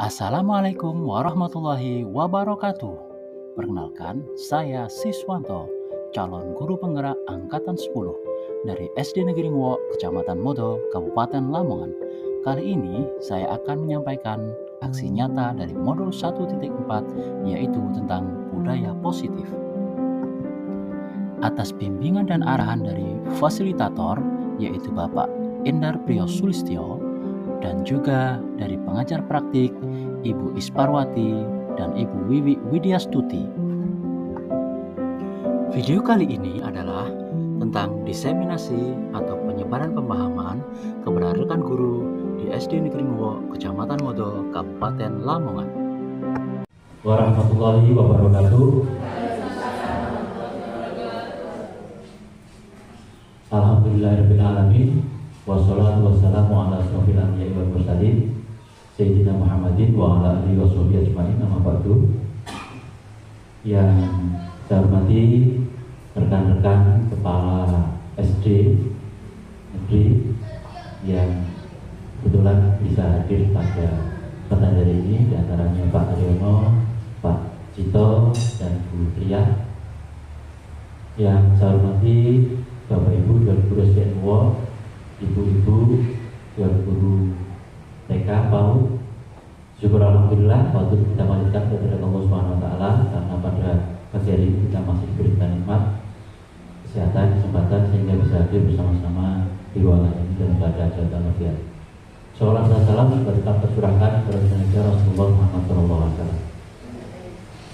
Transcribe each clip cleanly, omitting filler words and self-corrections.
Assalamualaikum warahmatullahi wabarakatuh. Perkenalkan, saya Siswanto, calon guru penggerak angkatan 10 dari SD Negeri Nguok, Kecamatan Modo, Kabupaten Lamongan. Kali ini saya akan menyampaikan aksi nyata dari modul 1.4, yaitu tentang budaya positif. Atas bimbingan dan arahan dari fasilitator, yaitu Bapak Endar Priyo Sulistyo, dan juga dari pengajar praktik Ibu Isparwati dan Ibu Wiwi Widyastuti. Video kali ini adalah tentang diseminasi atau penyebaran pemahaman kepada rekan guru di SD Negeri Nguok, Kecamatan Modo, Kabupaten Lamongan. Warahmatullahi wabarakatuh. Alhamdulillahirabbil alamin. Wassalatu wassalamu ala asyrofil anbiya'i wal mursalin Sayyidina Muhammadin wa ala alihi washabihi ajmain. Amma ba'du. Yang saya hormati rekan-rekan kepala SD negeri yang kebetulan bisa hadir pada pertandingan ini, di antaranya Pak Aryono, Pak Cito, dan Bu Tria. Yang saya hormati Bapak Ibu dan Guru SD Nguok, Ibu-ibu, tuan guru TK, PAUD. Syukur alhamdulillah waktu kita panjatkan kepada Allah SWT, karena pada pagi hari ini kita masih diberikan nikmat kesehatan, kesempatan sehingga bisa hadir bersama-sama di ruangan ini dalam keadaan sehat walafiat. Salam salam juga tetap tercurahkan kepada Rasulullah Muhammad SAW.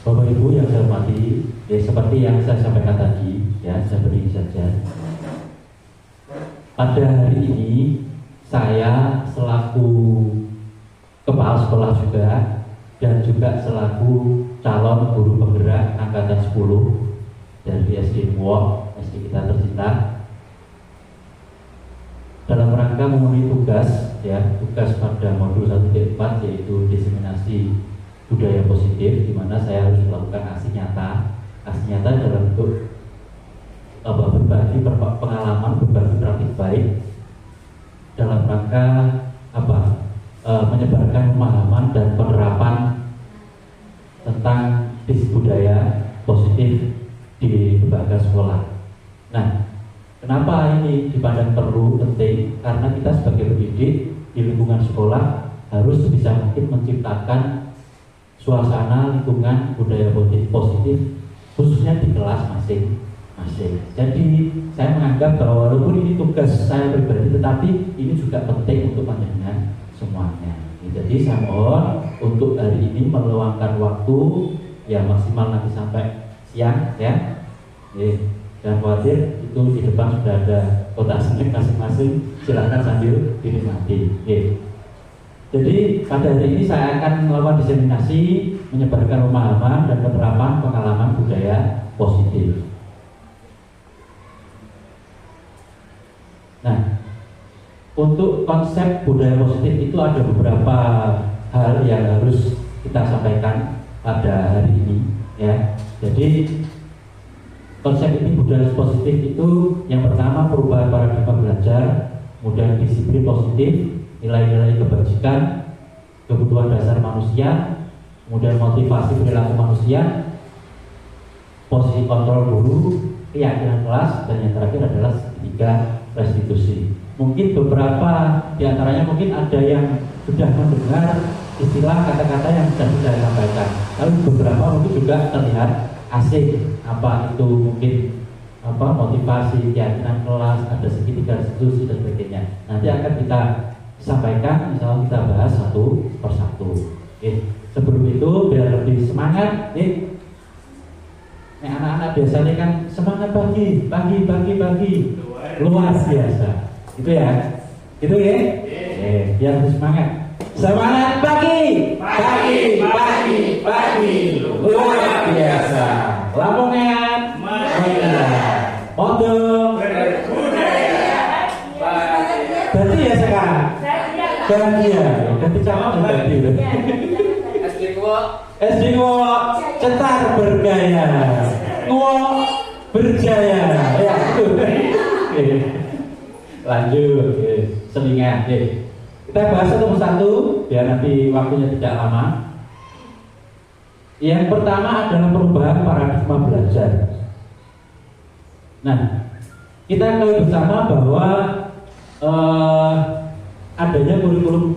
Bapak Ibu yang saya hormati, seperti yang saya sampaikan tadi, saya beri saja. Pada hari ini saya selaku kepala sekolah juga dan juga selaku calon guru penggerak angkatan 10 dari SD Nguok, SD kita tercinta, dalam rangka memenuhi tugas pada modul 1.4, yaitu diseminasi budaya positif, di mana saya harus melakukan aksi nyata dalam bentuk berbagi pengalaman, berbagi praktik baik dalam rangka menyebarkan pemahaman dan penerapan tentang visi budaya positif di berbagai sekolah. Nah, kenapa ini dipandang perlu penting? Karena kita sebagai pendidik di lingkungan sekolah harus sebisa mungkin menciptakan suasana lingkungan budaya positif, khususnya di kelas masing-masing. Jadi saya menganggap bahwa walaupun ini tugas saya pribadi, tetapi ini juga penting untuk panjenengan semuanya. Jadi saya mohon untuk hari ini meluangkan waktu maksimal nanti sampai siang ya. Jangan khawatir, itu di depan sudah ada kotak snack masing-masing, silakan sambil dinikmati. Jadi pada hari ini saya akan melakukan diseminasi, menyebarkan pemahaman dan penerapan pengalaman budaya positif. Nah, untuk konsep budaya positif itu ada beberapa hal yang harus kita sampaikan pada hari ini ya. Jadi konsep ini budaya positif itu yang pertama perubahan paradigma belajar, kemudian disiplin positif, nilai-nilai kebajikan, kebutuhan dasar manusia, kemudian motivasi perilaku manusia, posisi kontrol guru, keyakinan kelas, dan yang terakhir adalah ketiga, restitusi. Mungkin beberapa diantaranya mungkin ada yang sudah mendengar istilah kata-kata yang sudah saya sampaikan. Lalu beberapa mungkin juga terlihat asing. Apa itu mungkin motivasi, keyakinan kelas, ada segitiga, restitusi dan sebagainya. Nanti akan kita sampaikan, misalnya kita bahas satu persatu. Sebelum itu biar lebih semangat, anak-anak biasanya kan semangat pagi, luar biasa, gitu ya, biar lebih semangat. Semangat pagi, luar biasa. Lamongan, Modo, berarti ya sekarang, bahagia, ganti calon berarti. SD Nguok, cetar bergaya, Nguok berjaya. Ya, lanjut, selingan. Kita Kita bahas satu persatu biar nanti waktunya tidak lama. Yang pertama adalah perubahan paradigma belajar. Nah, kita tahu bersama bahwa adanya kurikulum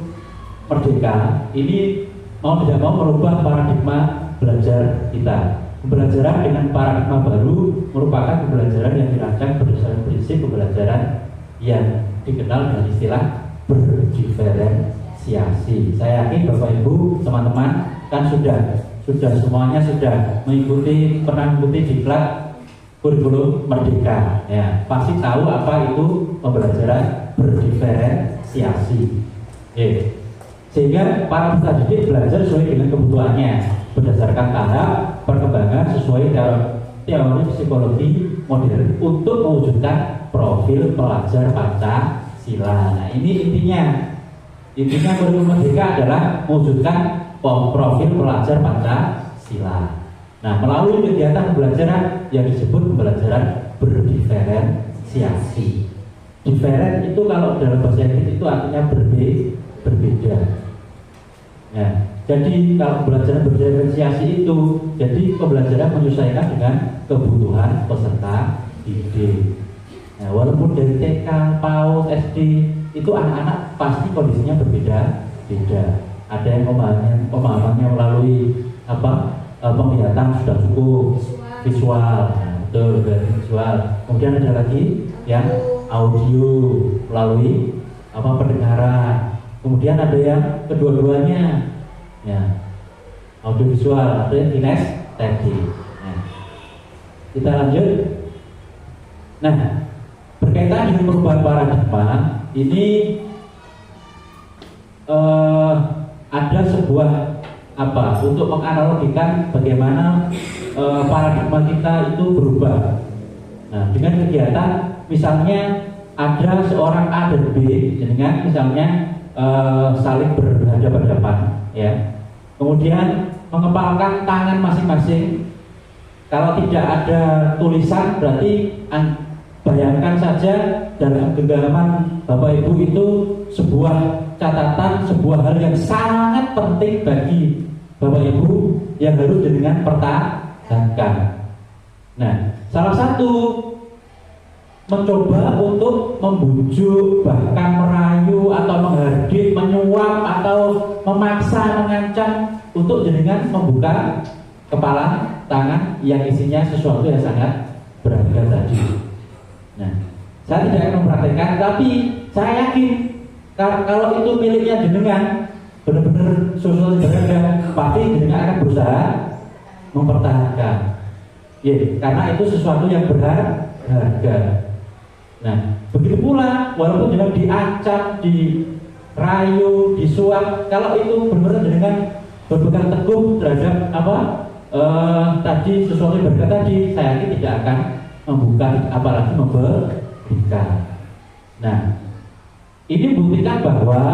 Merdeka ini mau tidak mau merubah paradigma belajar kita. Pembelajaran dengan paradigma baru merupakan pembelajaran yang dirancang berdasarkan prinsip pembelajaran yang dikenal dengan istilah berdiferensiasi. Saya yakin Bapak Ibu, teman-teman kan sudah semuanya sudah pernah mengikuti diklat kurikulum Merdeka, ya pasti tahu apa itu pembelajaran berdiferensiasi. Sehingga para peserta didik belajar sesuai dengan kebutuhannya berdasarkan tahap perkembangan sesuai dalam teori psikologi modern untuk mewujudkan profil pelajar Pancasila. Nah, ini intinya kurikulum Merdeka adalah mewujudkan profil pelajar Pancasila. Nah, melalui kegiatan pembelajaran yang disebut pembelajaran berdiferensiasi. Diferen itu kalau dalam bahasa Inggris itu artinya berbeda. Nah, jadi kalau pembelajaran berdiferensiasi itu, jadi pembelajaran menyesuaikan dengan kebutuhan peserta didik. Nah, walaupun dari TK, PAUD, SD itu anak-anak pasti kondisinya berbeda-beda. Ada yang pemahamannya melalui penglihatan sudah cukup, visual, betul, visual. Kemudian ada lagi yang audio melalui pendengaran. Kemudian ada yang kedua-duanya, ya, audio visual, ada yang kinestetik. Nah, kita lanjut. Nah, berkaitan dengan perubahan paradigma ini ada sebuah untuk menganalogikan bagaimana paradigma kita itu berubah. Nah, dengan kegiatan misalnya ada seorang A dan B dengan misalnya saling berhadapan-hadapan, ya. Kemudian mengepalkan tangan masing-masing. Kalau tidak ada tulisan berarti bayangkan saja dalam genggaman Bapak Ibu itu sebuah catatan, sebuah hal yang sangat penting bagi Bapak Ibu yang harus dengan pertahankan. Nah, salah satu mencoba untuk membujuk, bahkan merayu atau menghardik, menyuap atau memaksa, mengancam untuk dengan membuka kepala tangan yang isinya sesuatu yang sangat berharga tadi. Nah, saya tidak akan mempraktekkan, tapi saya yakin kalau itu miliknya jenengan benar-benar sesuatu yang berharga, pasti jenengan akan berusaha mempertahankan. Ya, karena itu sesuatu yang berharga. Nah, begitu pula walaupun jangan diancam, dirayu, disuap, kalau itu benar-benar dengan berpegang teguh terhadap tadi sesuatu yang berkata tadi, saya yakin tidak akan membuka apalagi memberikan. Nah, ini buktikan bahwa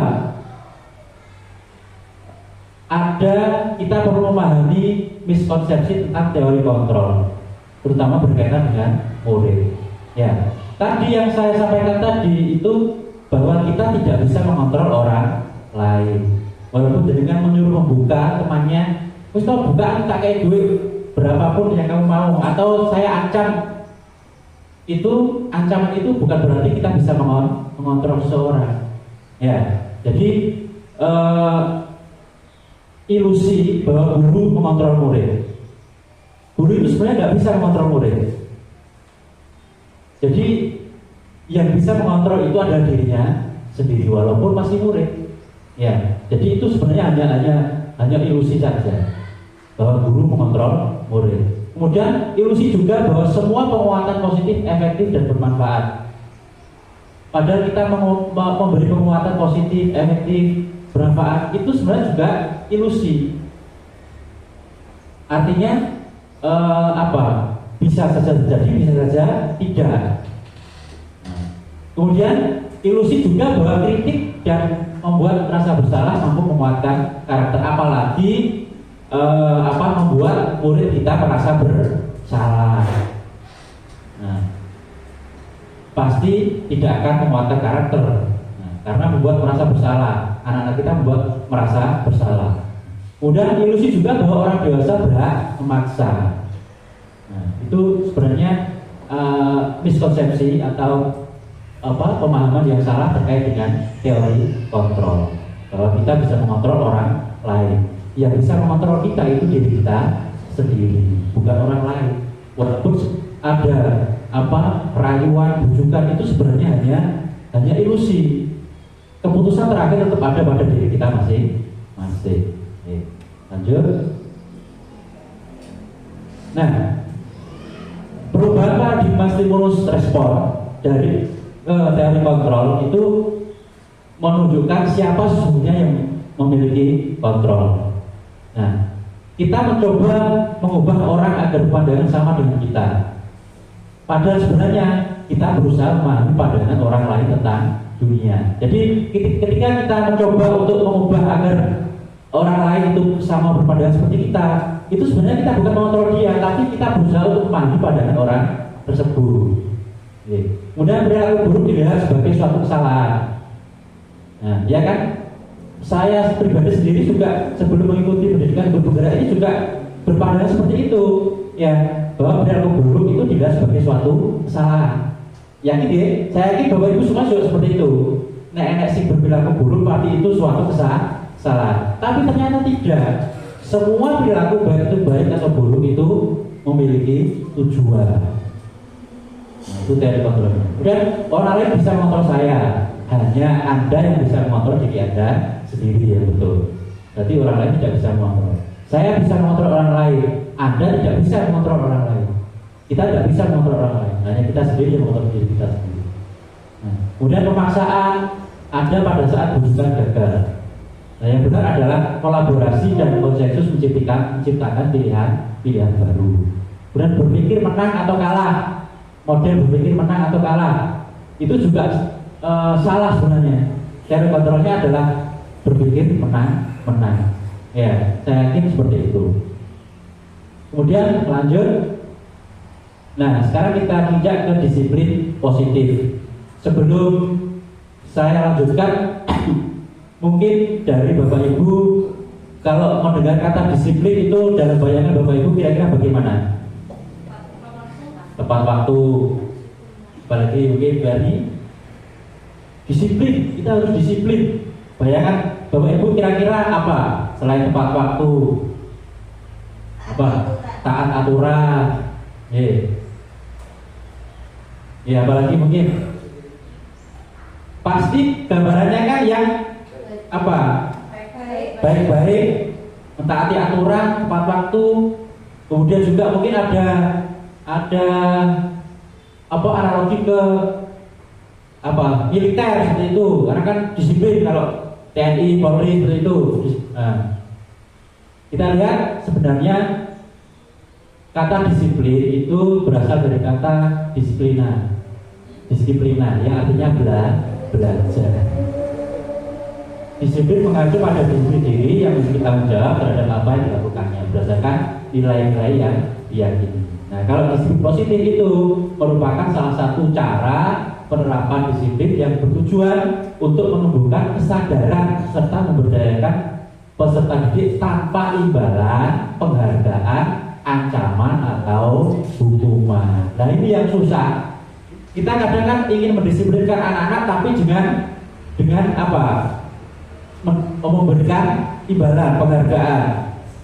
kita perlu memahami miskonsepsi tentang teori kontrol, terutama berkaitan dengan murid. Ya. Tadi yang saya sampaikan tadi itu bahwa kita tidak bisa mengontrol orang lain. Walaupun dengan menyuruh membuka temannya, terus kalau bukaan tak kayak duit berapapun yang kamu mau, atau saya ancam, itu ancaman itu bukan berarti kita bisa mengontrol seseorang. Ya, jadi ilusi bahwa guru mengontrol murid. Guru itu sebenarnya nggak bisa mengontrol murid. Jadi yang bisa mengontrol itu adalah dirinya sendiri walaupun masih murid. Ya, jadi itu sebenarnya hanya ilusi saja bahwa guru mengontrol murid. Kemudian ilusi juga bahwa semua penguatan positif efektif dan bermanfaat. Padahal kita memberi penguatan positif, efektif, bermanfaat itu sebenarnya juga ilusi. Artinya bisa saja terjadi, bisa saja tidak. Kemudian ilusi juga bahwa kritik dan membuat rasa bersalah mampu menguatkan karakter, apalagi membuat murid kita merasa bersalah. Nah, pasti tidak akan menguatkan karakter, karena membuat merasa bersalah. anak-anak kita membuat merasa bersalah. Kemudian ilusi juga bahwa orang dewasa berhak memaksa. Nah, itu sebenarnya miskonsepsi atau pemahaman yang salah terkait dengan teori kontrol. Bahwa kita bisa mengontrol orang lain. Yang bisa mengontrol kita itu diri kita sendiri, bukan orang lain. Walaupun ada rayuan, bujukan, itu sebenarnya hanya ilusi. Keputusan terakhir tetap ada pada diri kita masing-masing. Lanjut. Nah, perubahan paradigma stimulus respon dari teori kontrol itu menunjukkan siapa sesungguhnya yang memiliki kontrol. Nah, kita mencoba mengubah orang agar pandangan sama dengan kita. Padahal sebenarnya kita berusaha memahami pandangan orang lain tentang dunia. Jadi ketika kita mencoba untuk mengubah agar orang lain itu sama berpandangan seperti kita, itu sebenarnya kita bukan mengontrol dia, tapi kita berusaha untuk memahami pandangan orang tersebut. Kemudian perilaku buruk dilihat sebagai suatu kesalahan. Nah, ya kan? Saya pribadi sendiri juga sebelum mengikuti pendidikan bergerak ini juga berpandangan seperti itu, ya, bahwa perilaku buruk itu dilihat sebagai suatu kesalahan. Yakin ya? Saya yakin Bapak Ibu semua juga seperti itu. Nek sing berperilaku buruk pasti itu suatu kesalahan. Tapi ternyata tidak. Semua perilaku baik itu baik atau buruk itu memiliki tujuan. Nah, itu teori kontrol. Kemudian orang lain bisa mengontrol saya, hanya Anda yang bisa mengontrol diri Anda sendiri, ya betul. Jadi orang lain tidak bisa mengontrol. Saya bisa mengontrol orang lain, Anda tidak bisa mengontrol orang lain. Kita tidak bisa mengontrol orang lain, hanya kita sendiri yang mengontrol diri kita sendiri. Nah, kemudian pemaksaan ada pada saat bujukan gagal. Nah, yang benar adalah kolaborasi dan konsensus menciptakan pilihan baru. Kemudian berpikir menang atau kalah, model berpikir menang atau kalah, itu juga salah sebenarnya. Teori kontrolnya adalah berpikir menang. Ya, saya yakin seperti itu. Kemudian lanjut. Nah, sekarang kita menginjak ke disiplin positif. Sebelum saya lanjutkan, mungkin dari Bapak Ibu kalau mendengar kata disiplin itu dalam bayangan Bapak Ibu kira-kira bagaimana? Tepat waktu, apalagi mungkin dari disiplin, kita harus disiplin. Bayangan Bapak Ibu kira-kira apa selain tepat waktu? Apa? Taat aturan. Ya, apalagi mungkin pasti gambarannya kan yang apa? Baik-baik, mentaati aturan, tepat waktu. Kemudian juga mungkin ada analogi ke militer seperti itu, karena kan disiplin kalau TNI, Polri seperti itu. Nah, kita lihat sebenarnya kata disiplin itu berasal dari kata disiplina yang artinya belajar. Disiplin mengacu pada disiplin diri yang memiliki tanggung jawab terhadap apa yang dilakukannya berdasarkan nilai-nilai yang diyakini. Nah, kalau disiplin positif itu merupakan salah satu cara penerapan disiplin yang bertujuan untuk menumbuhkan kesadaran serta memberdayakan peserta didik tanpa imbalan, penghargaan, ancaman atau hukuman. Nah, ini yang susah. Kita kadang kan ingin mendisiplinkan anak-anak, tapi dengan apa? Memberikan imbalan, penghargaan,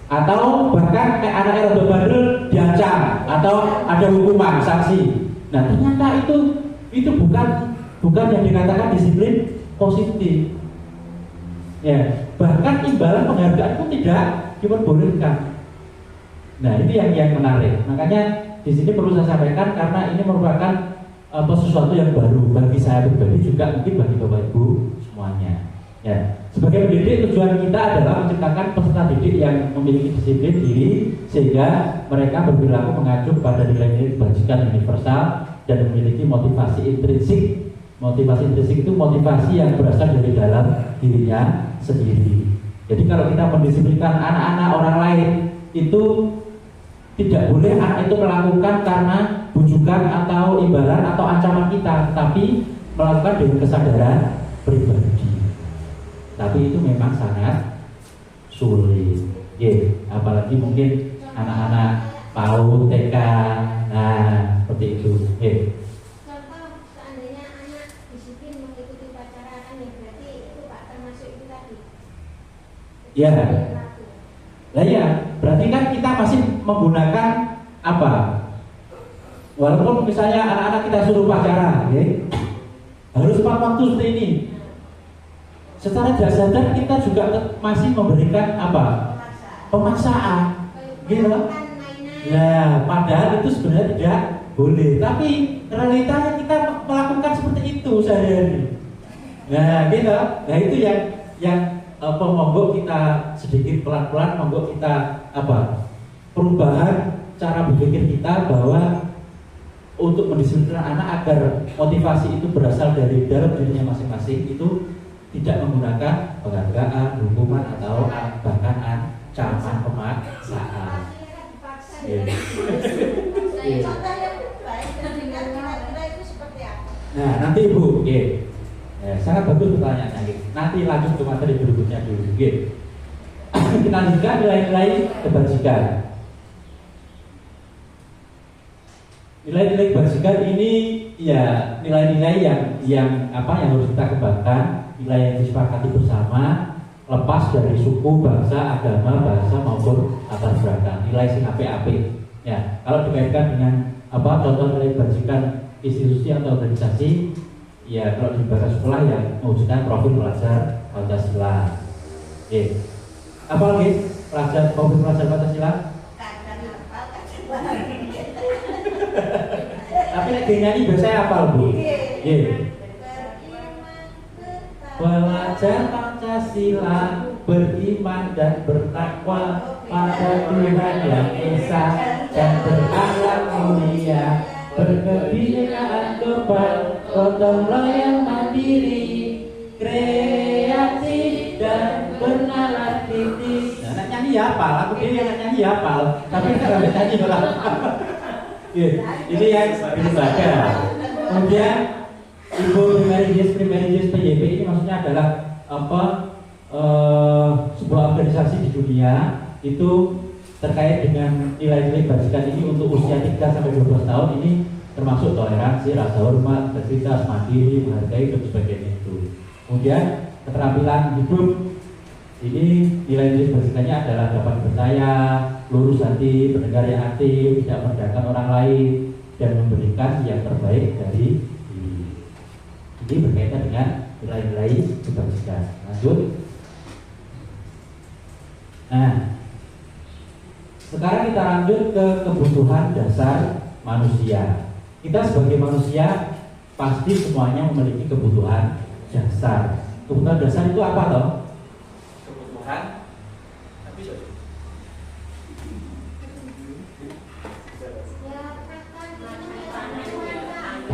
atau bahkan anak rada bandel diancam atau ada hukuman, sanksi. Nah, ternyata itu bukan yang dikatakan disiplin positif. Ya, bahkan imbalan penghargaan pun tidak diperbolehkan. Nah, ini yang menarik. Makanya di sini perlu saya sampaikan karena ini merupakan sesuatu yang baru bagi saya pribadi, juga mungkin bagi Bapak Ibu semuanya. Ya, sebagai pendidik tujuan kita adalah menciptakan peserta didik yang memiliki disiplin diri sehingga mereka berperilaku mengacu pada nilai-nilai kebajikan universal dan memiliki motivasi intrinsik. Motivasi intrinsik itu motivasi yang berasal dari dalam dirinya sendiri. Jadi kalau kita mendisiplinkan anak-anak orang lain, itu tidak boleh anak itu melakukan karena bujukan atau imbalan atau ancaman kita, tapi melakukan dengan kesadaran pribadi. tapi itu memang sangat sulit. Apalagi mungkin anak-anak PAUD, TK, nah seperti itu. Contoh seandainya anak disiplin mengikuti upacara kan ya berarti itu Pak termasuk itu tadi. Ya. Lah ya, berarti kan kita masih menggunakan apa? Walaupun misalnya anak-anak kita suruh upacara, harus tepat waktu seperti ini. Secara tidak sadar kita juga masih memberikan apa? Pemaksaan, gitu. Ya, padahal itu sebenarnya tidak boleh. Tapi realitanya kita melakukan seperti itu sehari-hari. Nah, gitu. Nah itu yang monggo kita sedikit pelan-pelan, monggo kita apa? Perubahan cara berpikir kita bahwa untuk mendisiplinkan anak agar motivasi itu berasal dari dalam dirinya masing-masing, itu tidak menggunakan penghargaan, hukuman atau bahkan ancaman pemaksaan. Nah nanti Ibu, sangat bagus pertanyaannya. Nanti lanjut ke materi berikutnya dulu. Kita lanjutkan nilai-nilai kebajikan. Nilai-nilai kebajikan ini ya nilai-nilai yang harus kita kembangkan, nilai yang disepakati bersama, lepas dari suku, bangsa, agama, bahasa maupun latar belakang. Nilai sing apik-apik. Ya, kalau dikaitkan dengan contoh nilai kebajikan institusi atau organisasi, ya kalau di bahasa sekolah yang mewujudkan profil pelajar Pancasila. Apa lagi profil pelajar Pancasila? Tapi lagi nyanyi biasanya apa Bu? Pelajar Pancasila beriman dan bertakwa pada Tuhan yang Esa dan berakhlak mulia, berkebinekaan kebal, gotong royong mandiri, kreatif dan bernalar kritis. Nah, anak nyanyi ya hafal, aku pilih anak nyanyi ya hafal, tapi kalau nyanyi orang. Ini yang dibaca. Kemudian Ibu Primarius PYP ini maksudnya adalah sebuah organisasi di dunia itu terkait dengan nilai-nilai basikan ini untuk usia 3-12 tahun ini, termasuk toleransi, rasa hormat, integritas, mandiri, menghargai dan sebagainya itu. Kemudian keterampilan hidup ini nilai-nilai basikannya adalah dapat percaya, lurus hati, pendengar yang aktif, tidak merendahkan orang lain, dan memberikan yang terbaik dari diri. Ini berkaitan dengan nilai-nilai kebajikan. Lanjut. Nah, sekarang kita lanjut ke kebutuhan dasar manusia. Kita sebagai manusia pasti semuanya memiliki kebutuhan dasar. Kebutuhan dasar itu apa toh? Kebutuhan.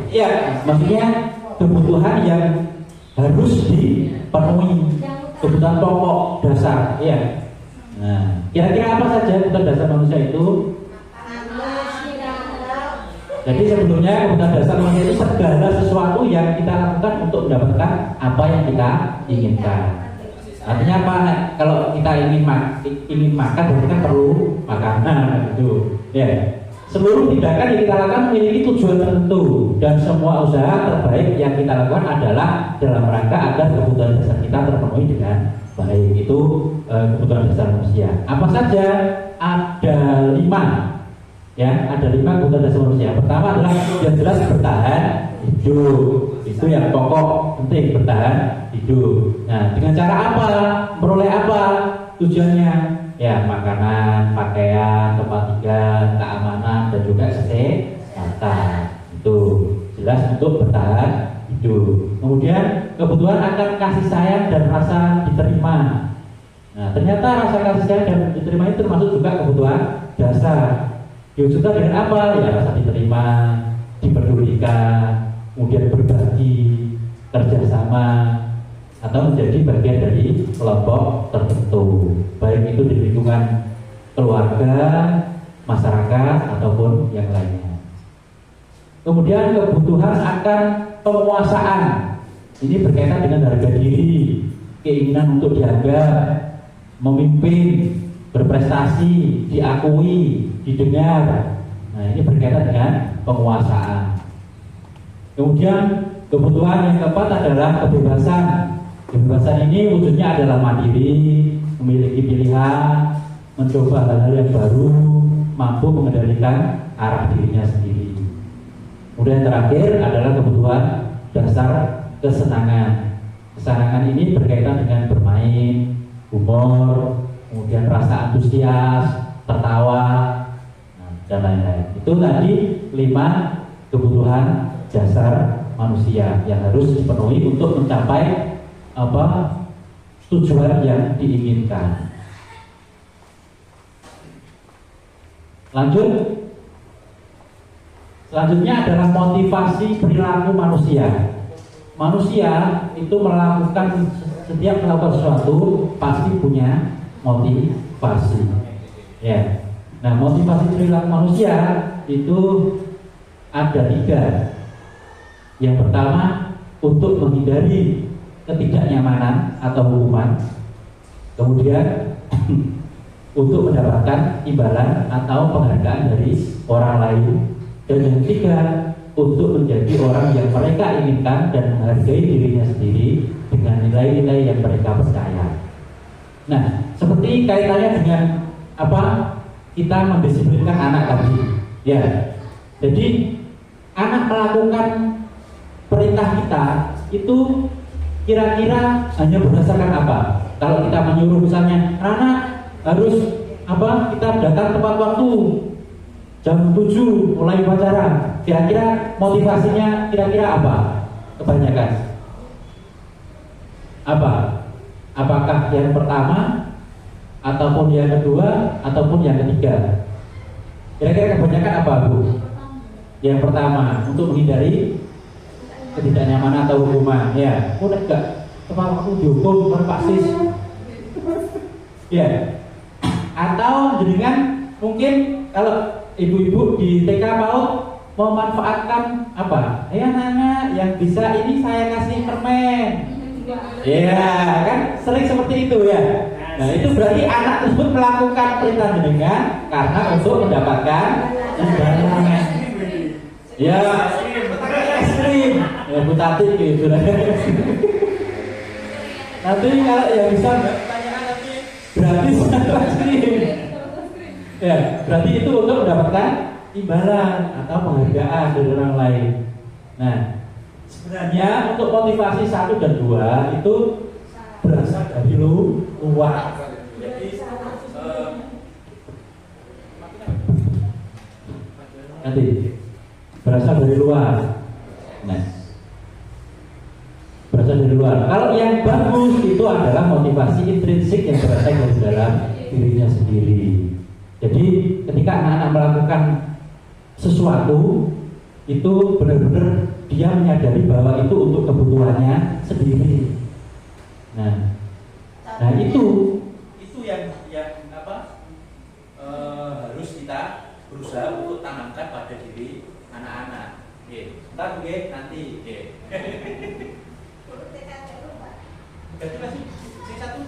Ya, maksudnya kebutuhan yang harus dipenuhi, kebutuhan pokok dasar, ya. Nah, kira-kira apa saja kebutuhan dasar manusia itu? Jadi sebetulnya kebutuhan dasar manusia itu segala sesuatu yang kita lakukan untuk mendapatkan apa yang kita inginkan. Artinya apa? Kalau kita ingin makan, berarti kan perlu makanan, gitu. Ya. Seluruh tindakan yang kita lakukan memiliki tujuan tertentu, dan semua usaha terbaik yang kita lakukan adalah dalam rangka agar kebutuhan dasar kita terpenuhi dengan baik. Itu kebutuhan dasar manusia. Apa saja? Ada 5. Ya, ada 5 kebutuhan dasar manusia. Pertama adalah yang jelas bertahan hidup. Itu yang pokok penting, bertahan hidup. Nah, dengan cara apa? Memperoleh apa tujuannya? Ya, makanan, pakaian, tempat tinggal, keamanan, dan juga kesehatan. Itu jelas untuk bertahan hidup. Kemudian kebutuhan akan kasih sayang dan rasa diterima. Nah, ternyata rasa kasih sayang dan diterima itu termasuk juga kebutuhan dasar. Diwujudkan dengan apa? Ya, rasa diterima, diperdulikan, kemudian berbagi, kerjasama, atau menjadi bagian dari kelompok tertentu, baik itu di lingkungan keluarga, masyarakat, ataupun yang lainnya. Kemudian kebutuhan akan penguasaan, ini berkaitan dengan harga diri, keinginan untuk dianggap, memimpin, berprestasi, diakui, didengar. Nah, ini berkaitan dengan penguasaan. Kemudian kebutuhan yang keempat adalah kebebasan. Kebebasan ini wujudnya adalah mandiri, memiliki pilihan, mencoba hal-hal yang baru, mampu mengendalikan arah dirinya sendiri. Kemudian yang terakhir adalah kebutuhan dasar kesenangan. Kesenangan ini berkaitan dengan bermain, humor, kemudian rasa antusias, tertawa, dan lain-lain. Itu tadi 5 kebutuhan dasar manusia yang harus dipenuhi untuk mencapai tujuan yang diinginkan. Lanjut. Selanjutnya adalah motivasi perilaku manusia. Manusia itu setiap melakukan sesuatu pasti punya motivasi. Ya. Nah, motivasi perilaku manusia itu ada 3. Yang pertama, untuk menghindari ketidaknyamanan atau hukuman. Kemudian untuk mendapatkan imbalan atau penghargaan dari orang lain. Dan yang ketiga, untuk menjadi orang yang mereka inginkan dan menghargai dirinya sendiri dengan nilai-nilai yang mereka percaya. Nah, seperti kaitannya dengan kita mendisiplinkan anak tadi. Ya. Jadi anak melakukan perintah kita itu kira-kira hanya berdasarkan apa? Kalau kita menyuruh misalnya anak harus kita datang tepat waktu jam 7 mulai upacara. Kira-kira motivasinya kira-kira apa? Kebanyakan apa? Apakah yang pertama ataupun yang kedua ataupun yang ketiga? Kira-kira kebanyakan apa, Bu? Yang pertama, untuk menghindari ketidaknyamanan atau hukuman. Ya, udah enggak tepat waktu dihukum Pak Sis. Ya. Atau jenengan mungkin kalau ibu-ibu di TK PAUD memanfaatkan apa? Ya anak yang bisa ini saya kasih permen. Ya, kan sering seperti itu ya. Nah, itu berarti anak tersebut melakukan perintah jenengan karena untuk mendapatkan imbalan. Ya, ekstrim. Ya, mutatif gitu. Nanti kalau yang bisa berarti satu ekstrim. Ya, berarti itu untuk mendapatkan imbalan atau penghargaan dari orang lain. Nah, sebenarnya untuk motivasi 1 dan 2 itu berasal dari luar. Jadi nanti berasal dari luar. Nah, berasal dari luar. Kalau yang bagus itu adalah motivasi intrinsik yang berasal dari dalam dirinya sendiri. Jadi ketika anak-anak melakukan sesuatu itu benar-benar dia menyadari bahwa itu untuk kebutuhannya sendiri. Nah itu yang harus kita berusaha untuk tanamkan pada diri anak-anak. Ntar nanti. Berarti masih C1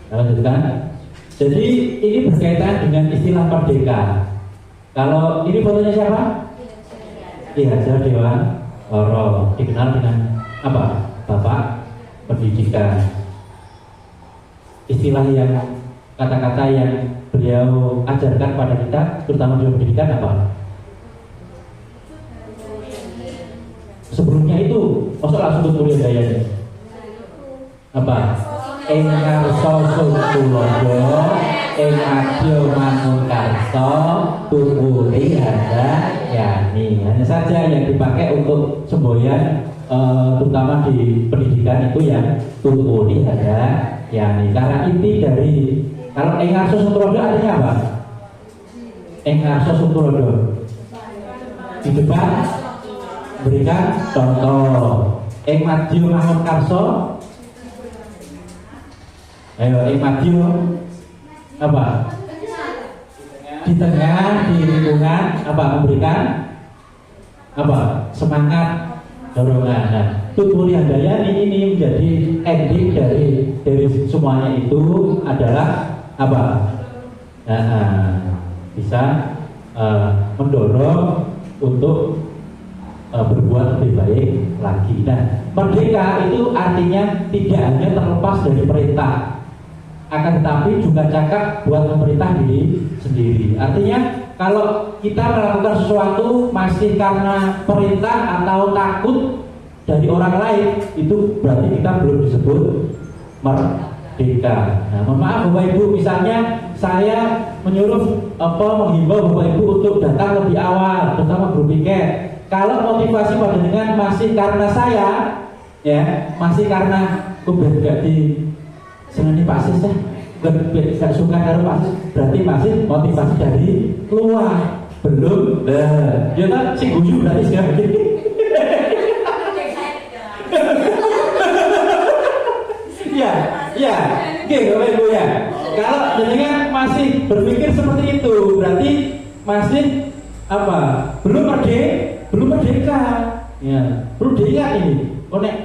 lanjutkan. Jadi ini berkaitan dengan istilah merdeka. Kalau ini fotonya siapa? Iya, Dewan Loro, dikenal dengan apa? Bapak Pendidikan. Istilah yang kata-kata yang beliau ajarkan pada kita, terutama di pendidikan apa? Sebelumnya itu, masa langsung tulis daya apa? Engarso Sutulodo, Engadyo Manungkarso, Tukuri Handa Yani. Hanya saja yang dipakai untuk semboyan terutama di pendidikan itu yang Tukuri Handa Yani. Karena inti dari kalau Engarso Sutulodo artinya apa? Engarso Sutulodo di depan berikan contoh. Engadyo Manungkarso Ayo, Madio apa? Di tengah, di lingkungan apa? Memberikan apa? Semangat, dorongan. Nah, Tuturi Handayani ini menjadi ending dari semuanya itu adalah apa? Bisa mendorong untuk berbuat lebih baik lagi. Nah, merdeka itu artinya tidak hanya terlepas dari perintah, akan tetapi juga cakap buat memerintah diri sendiri. Artinya kalau kita melakukan sesuatu masih karena perintah atau takut dari orang lain, itu berarti kita belum disebut merdeka. Nah, mohon maaf Bapak Ibu, misalnya saya menghimbau Bapak Ibu untuk datang lebih awal, terutama grup piket. Kalau motivasi panjenengan masih karena saya, ya, masih karena gak di seneni Pak Sis, gak suka karo Pak Sis, berarti masih motivasi dari luar, belum. Ya kan, si guyu berarti sekali. Ya, oke, Bapak Ibu ya. Kalau jenengan masih berpikir seperti itu, berarti masih apa? Belum merdeka. Ya, perlu diingat ini.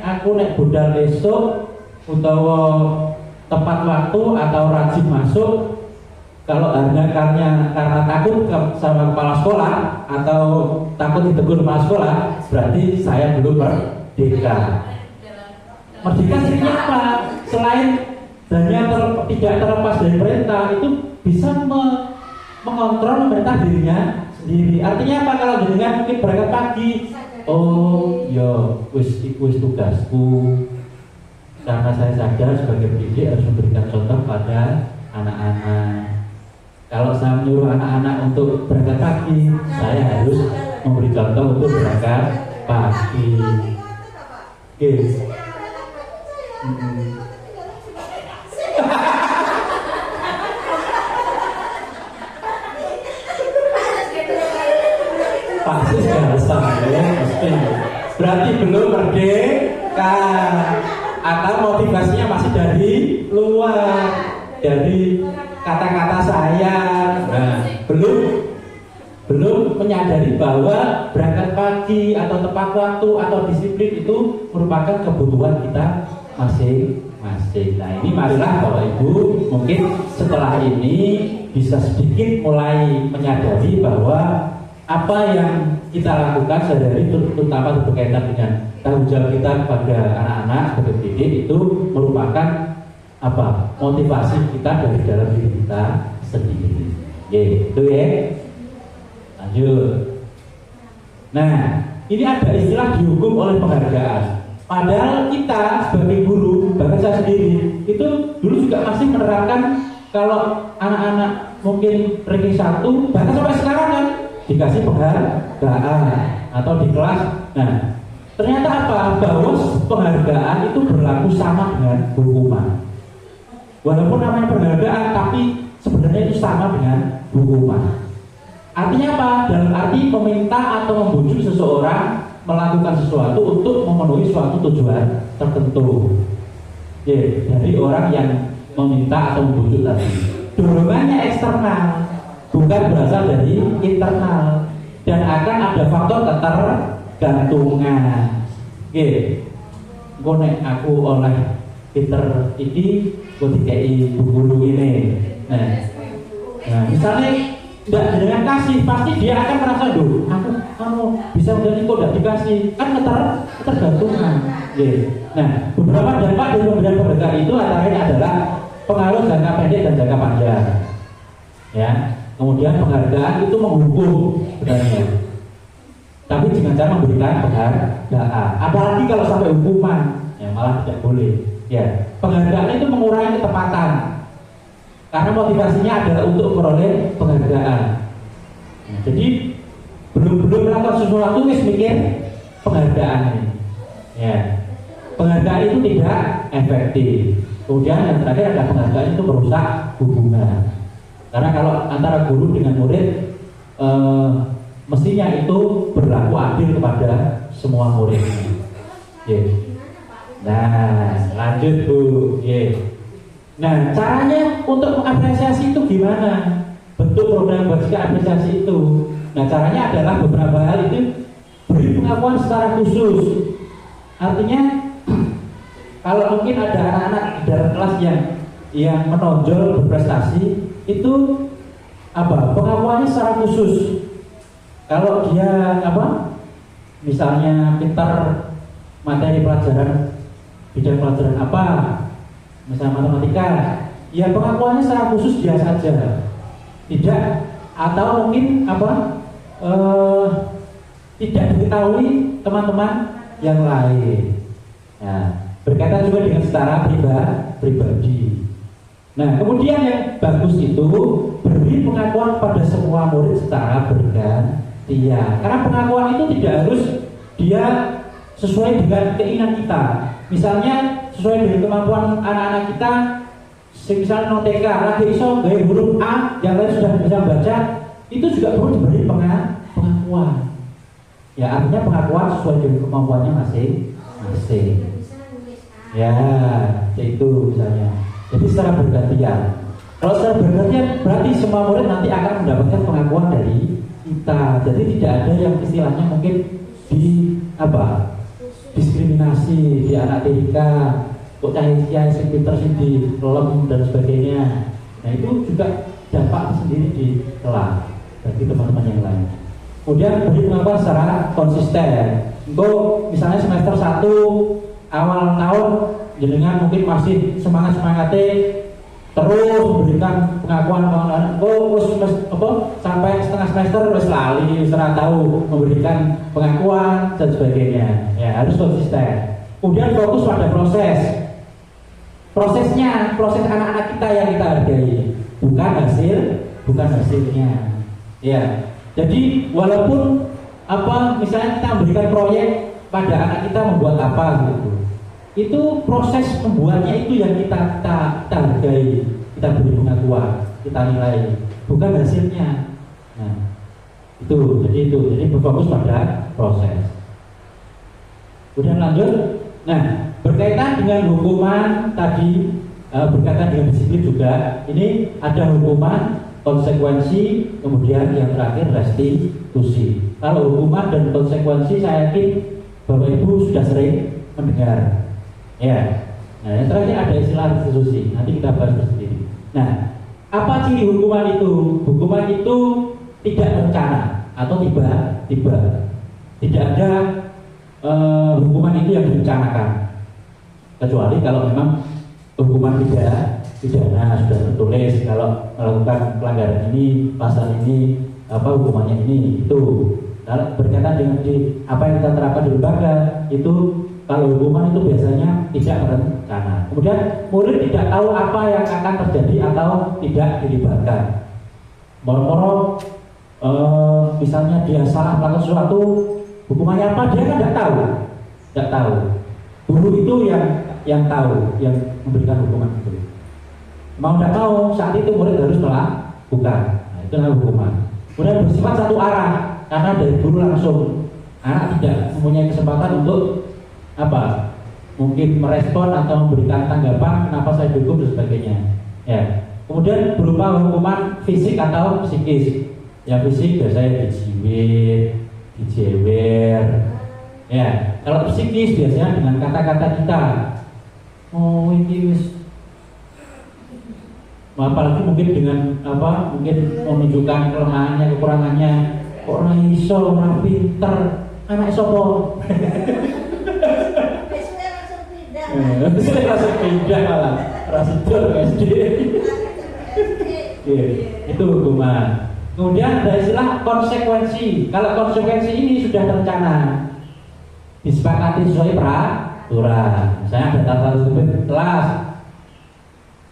Aku nek budal esok utawa tepat waktu atau rajin masuk. Kalau hanya karena takut sama kepala sekolah atau takut ditegur kepala sekolah, berarti saya belum merdeka. Merdeka sebenarnya apa? Selain hanya tidak terlepas dari perintah, itu bisa mengontrol perintah dirinya sendiri. Artinya apa? Kalau jenengan mungkin berangkat pagi, oh ya wis tugasku, karena saya sadar sebagai pendidik harus memberikan contoh pada anak-anak. Kalau saya menyuruh anak-anak untuk berangkat pagi, saya harus memberi contoh untuk berangkat pagi. Oke. Pasti berarti belum merdeka atau motivasinya masih dari luar, dari kata-kata saya. Nah, belum menyadari bahwa berangkat pagi atau tepat waktu atau disiplin itu merupakan kebutuhan kita masing-masing. Nah, ini marilah Bapak Ibu mungkin setelah ini bisa sedikit mulai menyadari bahwa apa yang kita lakukan sehari-hari, terutama berkaitan dengan tanggung jawab kita kepada anak-anak sebagai pendidik, itu merupakan apa? Motivasi kita dari dalam diri kita sendiri. Gitu ya. Lanjut. Nah, ini ada istilah dihukum oleh penghargaan. Padahal kita sebagai guru, bahkan saya sendiri, itu dulu juga masih menerapkan kalau anak-anak mungkin ranking 1, bahkan sampai sekarang kan dikasih penghargaan atau di kelas. Nah, ternyata apa? Bahwa penghargaan itu berlaku sama dengan hukuman. Walaupun namanya penghargaan, tapi sebenarnya itu sama dengan hukuman. Artinya apa? Dalam arti meminta atau membujuk seseorang melakukan sesuatu untuk memenuhi suatu tujuan tertentu. Dari orang yang meminta atau membujuk tadi. Dorongannya eksternal, bukan berasal dari internal, dan akan ada faktor ketergantungan. Nek aku oleh Peter ini, gue dikai guru ini. Nah, misalnya tidak dengan kasih, pasti dia akan merasa dulu, kamu bisa menjadi kok tidak dikasih, kan ketergantungan. Nah, beberapa dampak dari pemberian penghargaan itu antaranya adalah pengaruh jangka pendek dan jangka panjang. Ya, kemudian penghargaan itu menghukum sebenarnya, tapi dengan cara memberikan penghargaan. Apalagi kalau sampai hukuman, ya malah tidak boleh. Ya, penghargaan itu mengurangi ketepatan. Karena motivasinya adalah untuk memperoleh penghargaan. Nah, jadi belum melakukan sesuatu wis mikir penghargaan ini. Ya, penghargaan itu tidak efektif. Kemudian yang terakhir ada penghargaan itu merusak hubungan. Karena kalau antara guru dengan murid, mestinya itu berlaku adil kepada semua muridnya. Nah, lanjut Bu. Nah, caranya untuk mengapresiasi itu gimana? Bentuk program bagi apresiasi itu. Nah, caranya adalah beberapa hal itu beri pengakuan secara khusus. Artinya kalau mungkin ada anak-anak di dalam kelas yang menonjol berprestasi, itu pengakuannya secara khusus. Kalau dia misalnya pintar materi pelajaran, bidang pelajaran apa, misalnya matematika, ya pengakuannya secara khusus dia saja. Tidak, atau mungkin tidak diketahui teman-teman yang lain. Nah, berkaitan juga dengan secara pribadi. Nah, kemudian yang bagus itu beri pengakuan pada semua murid secara bergantian. Karena pengakuan itu tidak harus dia sesuai dengan keinginan kita. Misalnya sesuai dengan kemampuan anak-anak kita, misalnya non-TK, lagi iso gaya huruf A, yang lain sudah bisa baca, itu juga perlu diberi pengakuan. Ya, artinya pengakuan sesuai dengan kemampuannya masing-masing. Ya, itu misalnya. Jadi secara bergantian. Kalau secara bergantian berarti semua murid nanti akan mendapatkan pengakuan dari kita. Jadi tidak ada yang istilahnya mungkin diskriminasi di anak TK, kok cahaya sing pinter sing di lem dan sebagainya. Nah, itu juga dampak sendiri di kelas bagi teman-teman yang lain. Kemudian beri pengakuan secara konsisten. Engkau misalnya semester 1 awal tahun jenengan mungkin masih semangatnya terus memberikan pengakuan sampai setengah semester wis lali, ora tahu memberikan pengakuan dan sebagainya. Ya, harus konsisten. Kemudian fokus pada prosesnya, proses anak-anak kita yang kita hargai, bukan hasilnya. Ya. Jadi walaupun misalnya kita memberikan proyek pada anak kita membuat apa gitu, itu proses membuatnya itu yang kita hargai, kita beri pengakuan, kita nilai, bukan hasilnya. Nah, jadi berfokus pada proses. Kemudian lanjut. Nah, berkaitan dengan hukuman tadi, berkaitan dengan disiplin juga, ini ada hukuman, konsekuensi, kemudian yang terakhir restitusi. Kalau hukuman dan konsekuensi saya yakin Bapak Ibu sudah sering mendengar. Ya, nah yang terakhir ada istilah restitusi. Nanti kita bahas sendiri. Nah, apa ciri hukuman itu? Hukuman itu tidak berencana atau tiba-tiba. Tidak ada hukuman itu yang direncanakan. Kecuali kalau memang hukuman pidana sudah tertulis. Kalau melakukan pelanggaran ini, pasal ini, hukumannya ini, itu. Kalau berkaitan dengan apa yang kita terapkan di lembaga itu. Kalau hukuman itu biasanya tidak berencana. Kemudian murid tidak tahu apa yang akan terjadi atau tidak dilibatkan. Moro-moro misalnya dia salah melakukan sesuatu, hukumannya apa dia kan tidak tahu. Guru itu yang tahu, yang memberikan hukuman itu. Mau tidak mau saat itu murid harus melakukan. Nah, itu adalah hukuman. Kemudian bersifat satu arah karena dari guru langsung, anak tidak mempunyai kesempatan untuk mungkin merespon atau memberikan tanggapan kenapa saya dihukum dan sebagainya. Ya. Kemudian berupa hukuman fisik atau psikis. Yang fisik biasanya dijewer. Ya. Kalau psikis biasanya dengan kata-kata kita. Oh, ini wis. Apalagi mungkin dengan mungkin menunjukkan kelemahannya, kekurangannya. Kok ora iso, ora pinter, anak sopo. Langsung pindah malah rasidor SD. Itu hukuman. Kemudian ada istilah konsekuensi. Kalau konsekuensi ini sudah terencana, disepakati sesuai peraturan. Misalnya ada tata tertib kelas,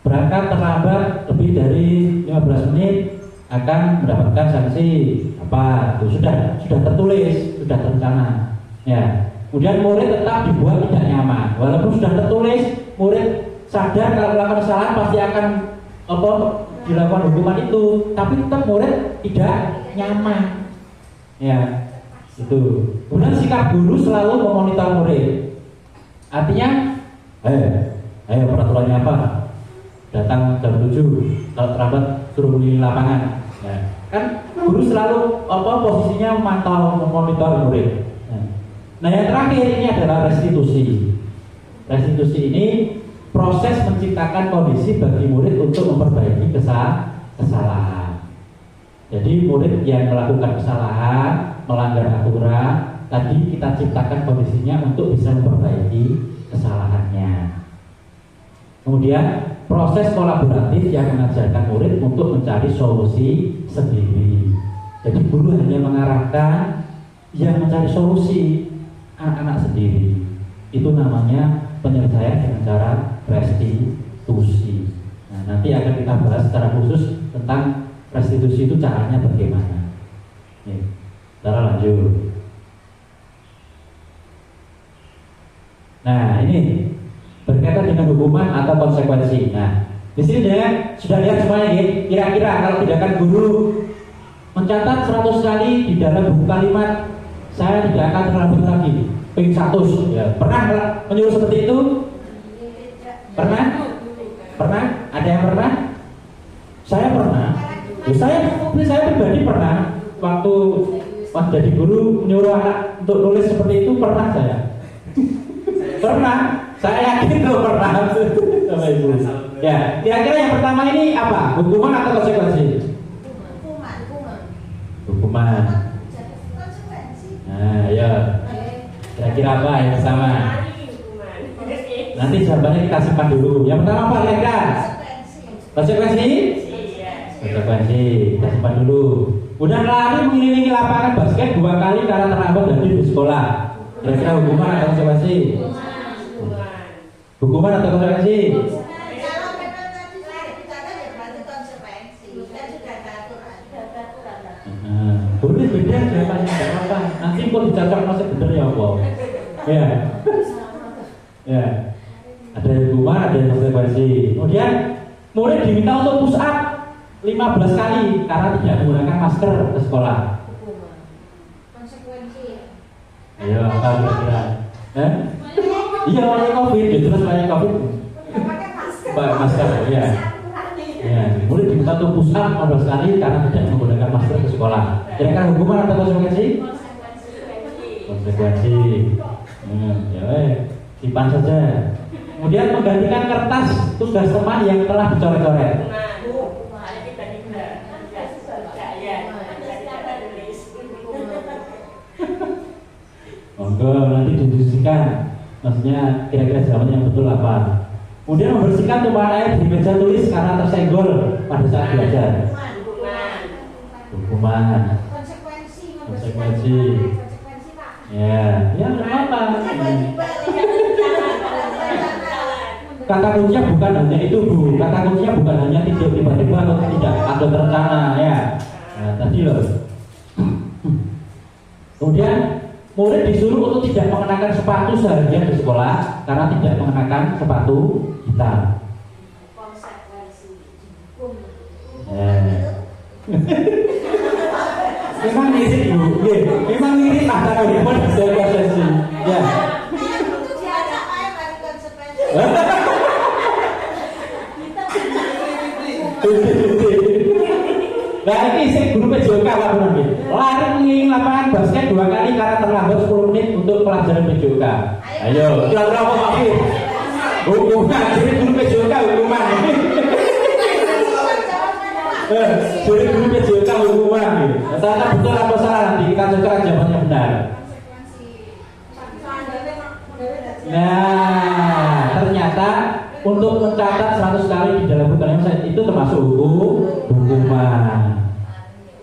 berangkat terlambat lebih dari 15 menit akan mendapatkan sanksi itu sudah tertulis, sudah terencana. Ya. Kemudian murid tetap dibuat tidak nyaman. Walaupun sudah tertulis, murid sadar kalau melakukan kesalahan pasti akan dilakukan hukuman itu, tapi tetap murid tidak nyaman. Ya, itu. Kemudian sikap guru selalu memonitor murid. Artinya, ayo peraturannya apa? datang jam 7, kalau terlambat suruh keliling lapangan. Nah, kan guru selalu posisinya memantau, memonitor murid. Nah, yang terakhir ini adalah restitusi. Restitusi ini proses menciptakan kondisi bagi murid untuk memperbaiki kesalahan. Jadi murid yang melakukan kesalahan, melanggar aturan, tadi kita ciptakan kondisinya untuk bisa memperbaiki kesalahannya. Kemudian proses kolaboratif yang mengajarkan murid untuk mencari solusi sendiri. Jadi guru hanya mengarahkan, yang mencari solusi anak-anak sendiri. Itu namanya penyelesaian dengan cara restitusi. Nah, nanti akan kita bahas secara khusus tentang restitusi itu caranya bagaimana. Nih, cara lanjut. Nah, ini berkaitan dengan hukuman atau konsekuensi. Nah, di sini sudah lihat semuanya ya. Kira-kira kalau tindakan guru mencatat 100 kali di dalam buku kalimat, saya tidak akan terlambat lagi. Ping 100. Ya, pernah menyuruh seperti itu? Pernah? Pernah? Ada yang pernah? Saya pernah. Ya, saya pribadi pernah. Waktu jadi guru menyuruh anak untuk nulis seperti itu pernah saya. Pernah. Saya yakin tuh pernah. Sama ibu. Ya, kira-kira yang pertama ini apa? Hukuman atau konsekuensi? Hukuman. Nah, ya. Kira-kira apa yang pertama? Nanti jawabannya kita simpan dulu. Yang pertama apa kira-kira? Konsekuensi? Konsekuensi. Kita simpan dulu. Udah lari mengelilingi lapangan basket 2 kali karena terlambat hadir di sekolah. Kira-kira hukuman atau konsekuensi? Hukuman atau konsekuensi? Kalau memang tadi sudah dikatakan ya berarti konsekuensi. Kan sudah ada aturan. Boleh beda jawabannya, nggak apa-apa. Nanti kok dicocok masih bener ya Allah. Ya, ya. Ada hukuman, ada konsekuensi. Kemudian murid diminta untuk push up 15 kali karena tidak menggunakan masker ke sekolah. Konsekuensi. Ayo, apa kira-kira? Iya, banyak COVID, terus banyak COVID. Pakai masker, ya. Ya, murid diminta untuk push up 15 kali karena tidak menggunakan masker ke sekolah. Kira-kira hukuman atau konsekuensi? Konsekuensi. Ya, simpan saja. Kemudian menggantikan kertas tugas teman yang telah dicoret-coret. Monggo nanti didiskusikan. Maksudnya kira-kira jawabannya yang betul apa? Kemudian membersihkan tumpahan air di meja tulis karena tersenggol pada saat belajar. Hukuman. Konsekuensi. Ya, ya apa? Kata kuncinya bukan hanya itu, Bu. Kata kuncinya bukan hanya tiba-tiba atau tidak atau terencana, ya. Nah, tadi loh. Kemudian murid disuruh untuk tidak mengenakan sepatu seharian di sekolah karena tidak mengenakan sepatu hitam. Memang mirip Bu, memang mirip antara hukuman dan konsekuensi. Ya. Nah ini saya guru PJOK Pak Bunami. Lari mengelilingi lapangan basket 2 kali karena terlambat 10 menit untuk pelajaran PJOK. Ayo, kira-kira apa Pak Fir? Hukuman, jadi guru PJOK hukuman. Jadi guru PJOK hukuman. Ternyata betul apa salah nanti kita cocok jawabannya benar. Nah, ternyata untuk mencatat 100 kali di dalam buku kalimat itu termasuk hukuman.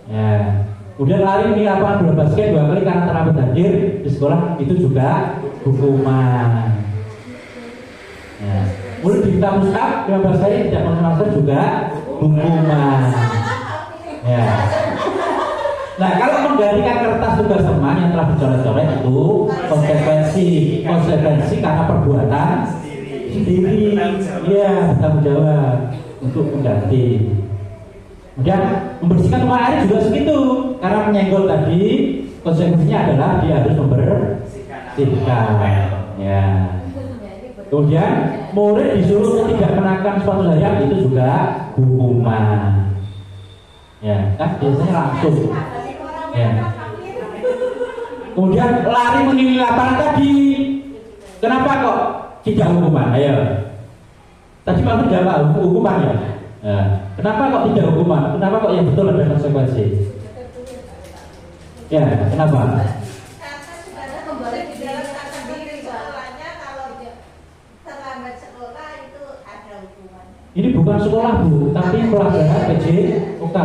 Ya. Kemudian lari di lapangan bola basket 2 kali karena terlambat hadir di sekolah itu juga hukuman. Ya. Kemudian diminta push up 15 kali tidak menggunakan masker juga hukuman. Ya. Nah, kalau menggantikan kertas tugas teman yang telah dicoret-coret itu konsekuensi karena perbuatan sendiri. Iya, bertanggung jawab untuk mengganti. Kemudian membersihkan tumpahan air juga segitu karena menyenggol tadi, konsekuensinya adalah dia harus membersihkan. Ya. Kemudian murid disuruh tidak mengenakan sepatu sayap, itu juga hukuman. Ya, kan biasanya langsung. Ya. Kemudian lari mengelilingi lapangan tadi, kenapa kok tidak hukuman? Ayo. Tadi kamu jawab hukuman ya. Kenapa kok tidak hukuman? Kenapa kok yang betul ada konsekuensi? Ya, kenapa? Ini bukan sekolah Bu, tapi pelajaran PJOK.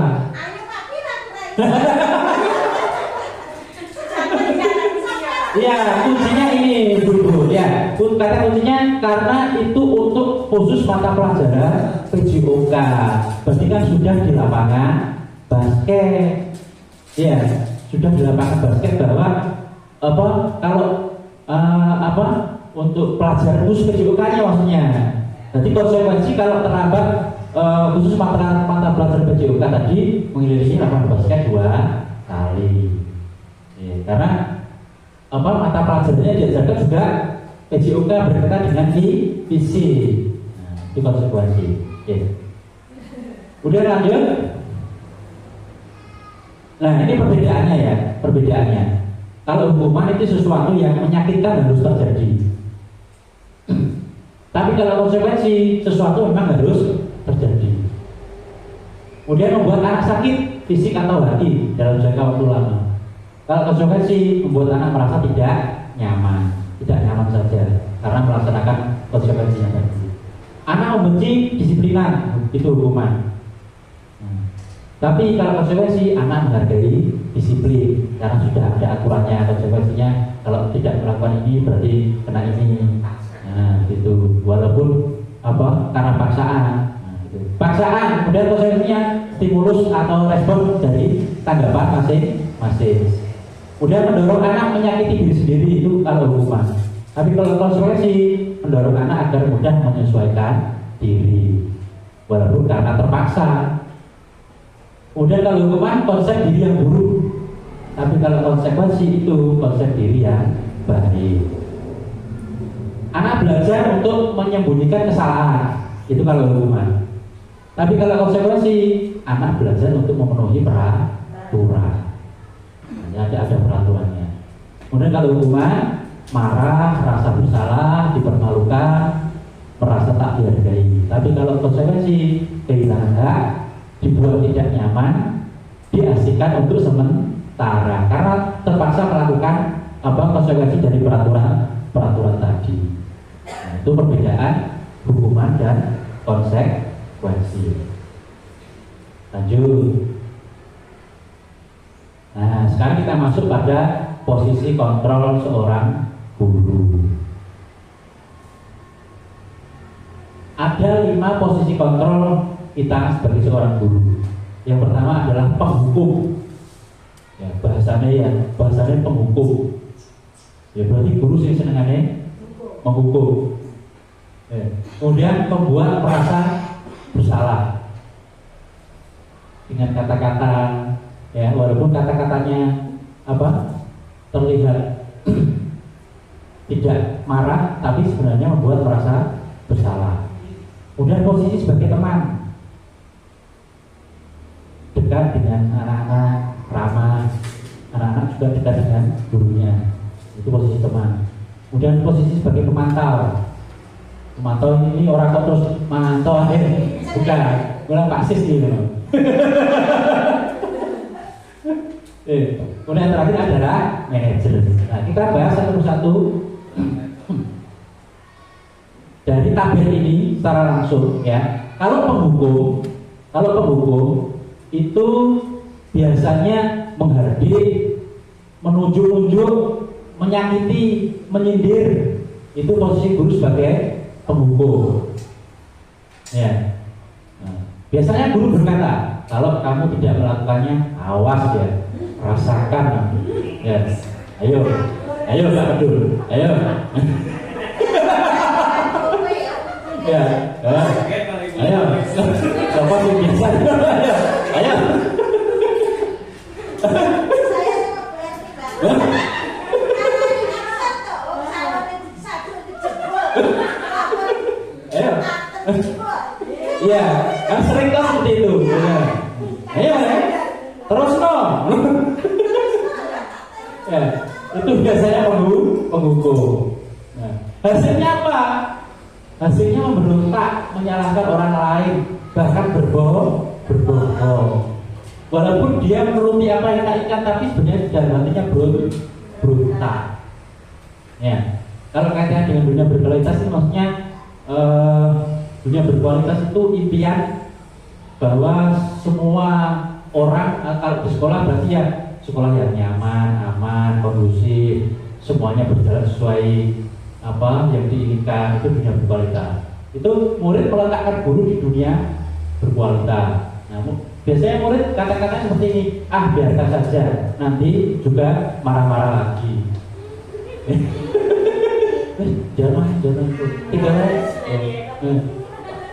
Ya, kuncinya ini Bu. Ya, kata kuncinya karena itu untuk khusus mata pelajaran PJOK. Berarti kan sudah di lapangan basket. Ya, sudah di lapangan basket bahwa kalau untuk pelajaran khusus PJOK-nya maksudnya. Jadi konsekuensi kalau terlambat khusus mata pelajaran PJOK tadi mengelilingi lapangan basket 2 kali. Ya, karena mata pelajarannya diajarkan juga PJOK berkaitan dengan fisik. Nah, itu konsekuensi. Oke. Udah lanjut. Nah, ini perbedaannya ya, perbedaannya. Kalau hukuman itu sesuatu yang menyakitkan harus terjadi. Tapi kalau konsekuensi sesuatu memang harus terjadi. Kemudian membuat anak sakit fisik atau hati dalam jangka waktu lama. Kalau konsekuensi membuat anak merasa tidak nyaman saja karena melaksanakan konsekuensinya tadi. Anak membenci disiplinan, itu hukuman. Tapi kalau konsekuensi anak menghargai disiplin karena sudah ada aturannya, konsekuensinya kalau tidak melakukan ini berarti kena ini. Nah, gitu. Walaupun karena paksaan. Nah, gitu. Paksaan, kemudian konsekuensinya stimulus atau respon dari tanggapan masing-masing. Kemudian mendorong anak menyakiti diri sendiri, itu kalau hukuman. Tapi kalau konsekuensi mendorong anak agar mudah menyesuaikan diri, walaupun karena terpaksa. Kemudian kalau hukuman konsep diri yang buruk. Tapi kalau konsekuensi itu konsep diri yang baik. Anak belajar untuk menyembunyikan kesalahan, itu kalau hukuman. Tapi kalau konsekuensi, anak belajar untuk memenuhi peraturan. Ada peraturannya. Kemudian kalau hukuman, marah, rasa bersalah, dipermalukan, merasa tak dihargai. Tapi kalau konsekuensi, kehilangan hak, dibuat tidak nyaman, diasingkan untuk sementara karena terpaksa melakukan konsekuensi dari peraturan tadi. Nah, itu perbedaan hukuman dan konsekuensi. Lanjut. Nah, sekarang kita masuk pada posisi kontrol seorang guru. Ada 5 posisi kontrol kita sebagai seorang guru. Yang pertama adalah penghukum. Ya, bahasanya penghukum. Ya, berarti guru sih senengannya menghukum. Kemudian membuat merasa bersalah dengan kata-kata, ya, walaupun kata-katanya terlihat tidak marah, tapi sebenarnya membuat merasa bersalah. Kemudian posisi sebagai teman, dekat dengan anak-anak, ramah, anak-anak juga dekat dengan gurunya, itu posisi teman. Kemudian posisi sebagai pemantau ini orang kok terus mantau bukan, Pak Sis gitu. Kemudian terakhir adalah manajer. Nah, kita bahas satu persatu dari tabel ini secara langsung ya. Kalau penghukum itu biasanya menghardik, menunjuk-nunjuk, menyakiti, menyindir. Itu posisi guru sebagai penghukum. Ya. Nah, biasanya guru berkata, kalau kamu tidak melakukannya, awas ya, rasakan. Ya. Ayo Pak Bedul, ayo. Ya. Ayo. Coba biasa. Ayo. Ayo. Iya, kan sering kan seperti itu. Ya. Ayo ya. Terus no. Ya, itu biasanya penghukum. Nah, hasilnya apa? Hasilnya memberontak, menyalahkan orang lain, bahkan berbohong. Walaupun dia menuruti apa yang kita inginkan, tapi sebenarnya dalam hatinya berontak. Ya, kalau kaitannya dengan dunia berkualitas ini maksudnya dunia berkualitas itu impian bahwa semua orang kalau di sekolah berarti ya sekolah yang nyaman, aman, kondusif, semuanya berjalan sesuai apa yang diinginkan, itu dunia berkualitas. Itu murid meletakkan guru di dunia berkualitas. Nah, biasanya murid kata-katanya seperti ini, biarkan saja, nanti juga marah-marah lagi. Jangan tinggal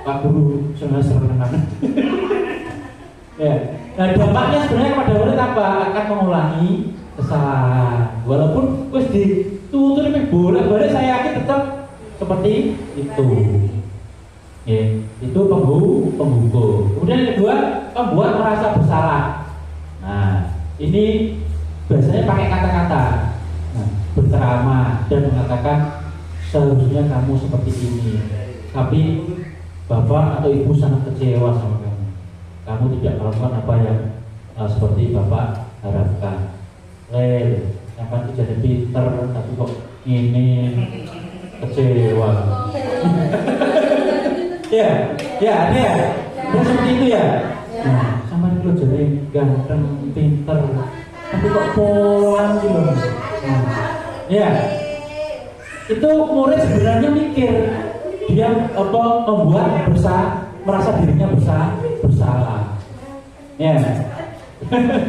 Pak Guru semester menang. Ya, nah dampaknya sebenarnya kepada murid apa? Akan mengulangi kesalahan. Walaupun wis ditutur bolak-balik, saya yakin tetap seperti itu. Ya, itu penghukum. Kemudian yang kedua, membuat merasa bersalah. Nah, ini biasanya pakai kata-kata, berceramah dan mengatakan seharusnya kamu seperti ini, tapi bapak atau ibu sangat kecewa sama kamu. Kamu tidak melakukan apa yang seperti bapak harapkan. Sampai jadi pinter, tapi kok ini kecewa. Ya, dan seperti itu ya. Nah, sama itu jadi ganteng, pinter, tapi kok polang gitu. Ya, itu murid sebenarnya mikir, dia membuat merasa dirinya bersalah. Ya,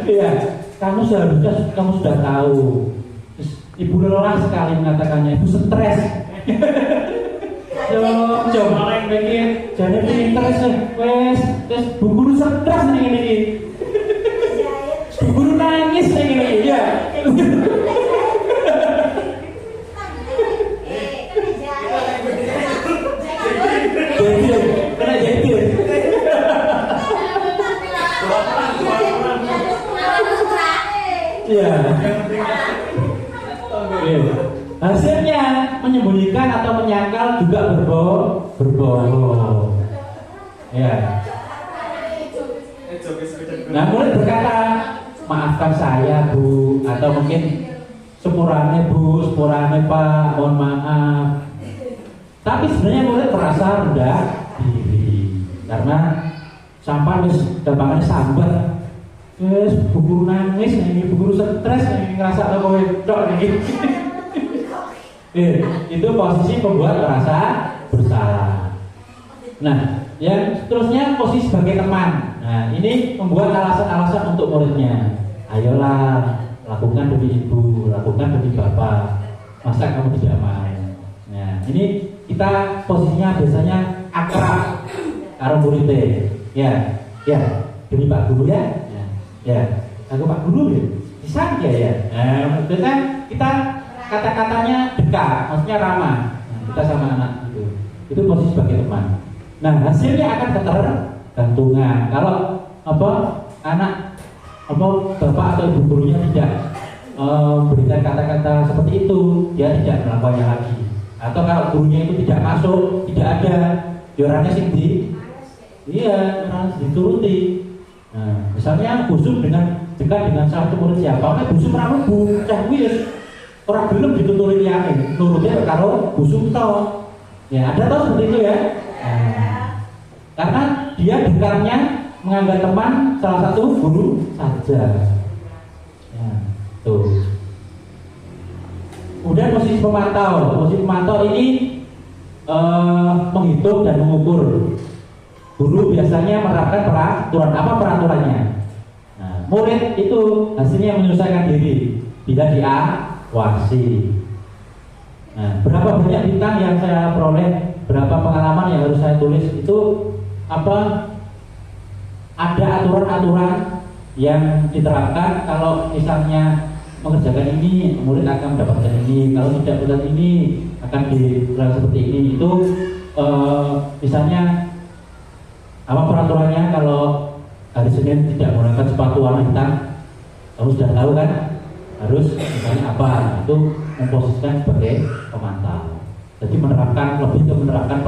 ya. Kamu seharusnya kamu sudah tahu. Ibu lelah sekali mengatakannya, ibu stres. Coba pengen jadi pinter wes bu guru stres nih ini. Bu guru nangis nih ini ya. Kena jadi. Ya. Hasilnya menyembunyikan atau menyangkal juga berbohong. Ya. Nah, murid berkata, maafkan saya bu, atau mungkin sepurane bu, sepurane pak, mohon maaf. Tapi sebenarnya murid merasa rendah diri karena sampai gampangannya sambat. Wes bu guru nangis, ini bu guru stres, ini ngerasa kowe tok iki. Itu posisi pembuat merasa bersalah. Nah, yang seterusnya posisi sebagai teman. Nah, ini membuat alasan-alasan untuk muridnya. Ayolah, lakukan demi ibu, lakukan demi bapak. Masa kamu tidak mau? Nah, ini kita posisinya biasanya akrab karo muridnya. Ya, demi Pak Guru ya. Ya, aku Pak Guru ya. Bisa ya. Nah, biasanya kita kata-katanya dekat, maksudnya ramah. Nah, kita sama anak itu. Itu posisi sebagai teman. Nah, hasilnya akan ketergantungan. Kalau anak bapak atau ibu gurunya tidak berikan kata-kata seperti itu, dia tidak melakukannya lagi. Atau kalau gurunya itu tidak masuk, tidak ada, orangnya sih orang dituruti. Nah, misalnya busuk dekat dengan salah satu murid siapa, busuk meramu cah wis orang belum dituturi liyane, nurutnya karo busuk to. Ya, ada tau seperti itu ya. Nah, karena dia dekatnya menganggap teman salah satu guru saja. Ya, tuh. Kemudian posisi pemantau ini menghitung dan mengukur. Guru biasanya menerapkan peraturannya. Nah, murid itu hasilnya menyelesaikan diri bila diawasi. Nah, berapa banyak bintang yang saya peroleh, berapa pengalaman yang harus saya tulis itu ada aturan-aturan yang diterapkan. Kalau misalnya mengerjakan ini, murid akan mendapatkan ini. Kalau tidak mendapatkan ini, akan dilakukan seperti ini. Itu misalnya apa peraturannya kalau hari Senin tidak menggunakan sepatu warna hitam, kamu sudah tahu kan? Harus misalnya apa? Nah, itu memposisikan sebagai pemantau. Jadi lebih ke menerapkan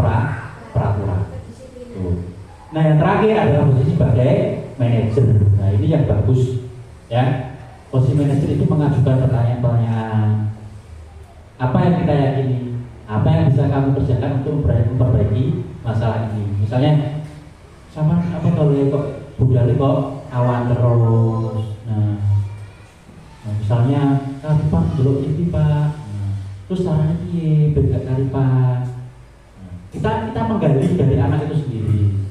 peraturan. Tuh. Nah yang terakhir adalah posisi sebagai manajer. Nah ini yang bagus ya. Posisi manajer itu mengajukan pertanyaan-pertanyaan. Apa yang kita yakini? Apa yang bisa kamu kerjakan untuk memperbaiki masalah ini? Misalnya sama apa kalau kok budaya kok awan terus. Nah misalnya Pak dulu ini Pak. Terus caranya piye beda kali Pak. Kita menggali dari anak itu sendiri.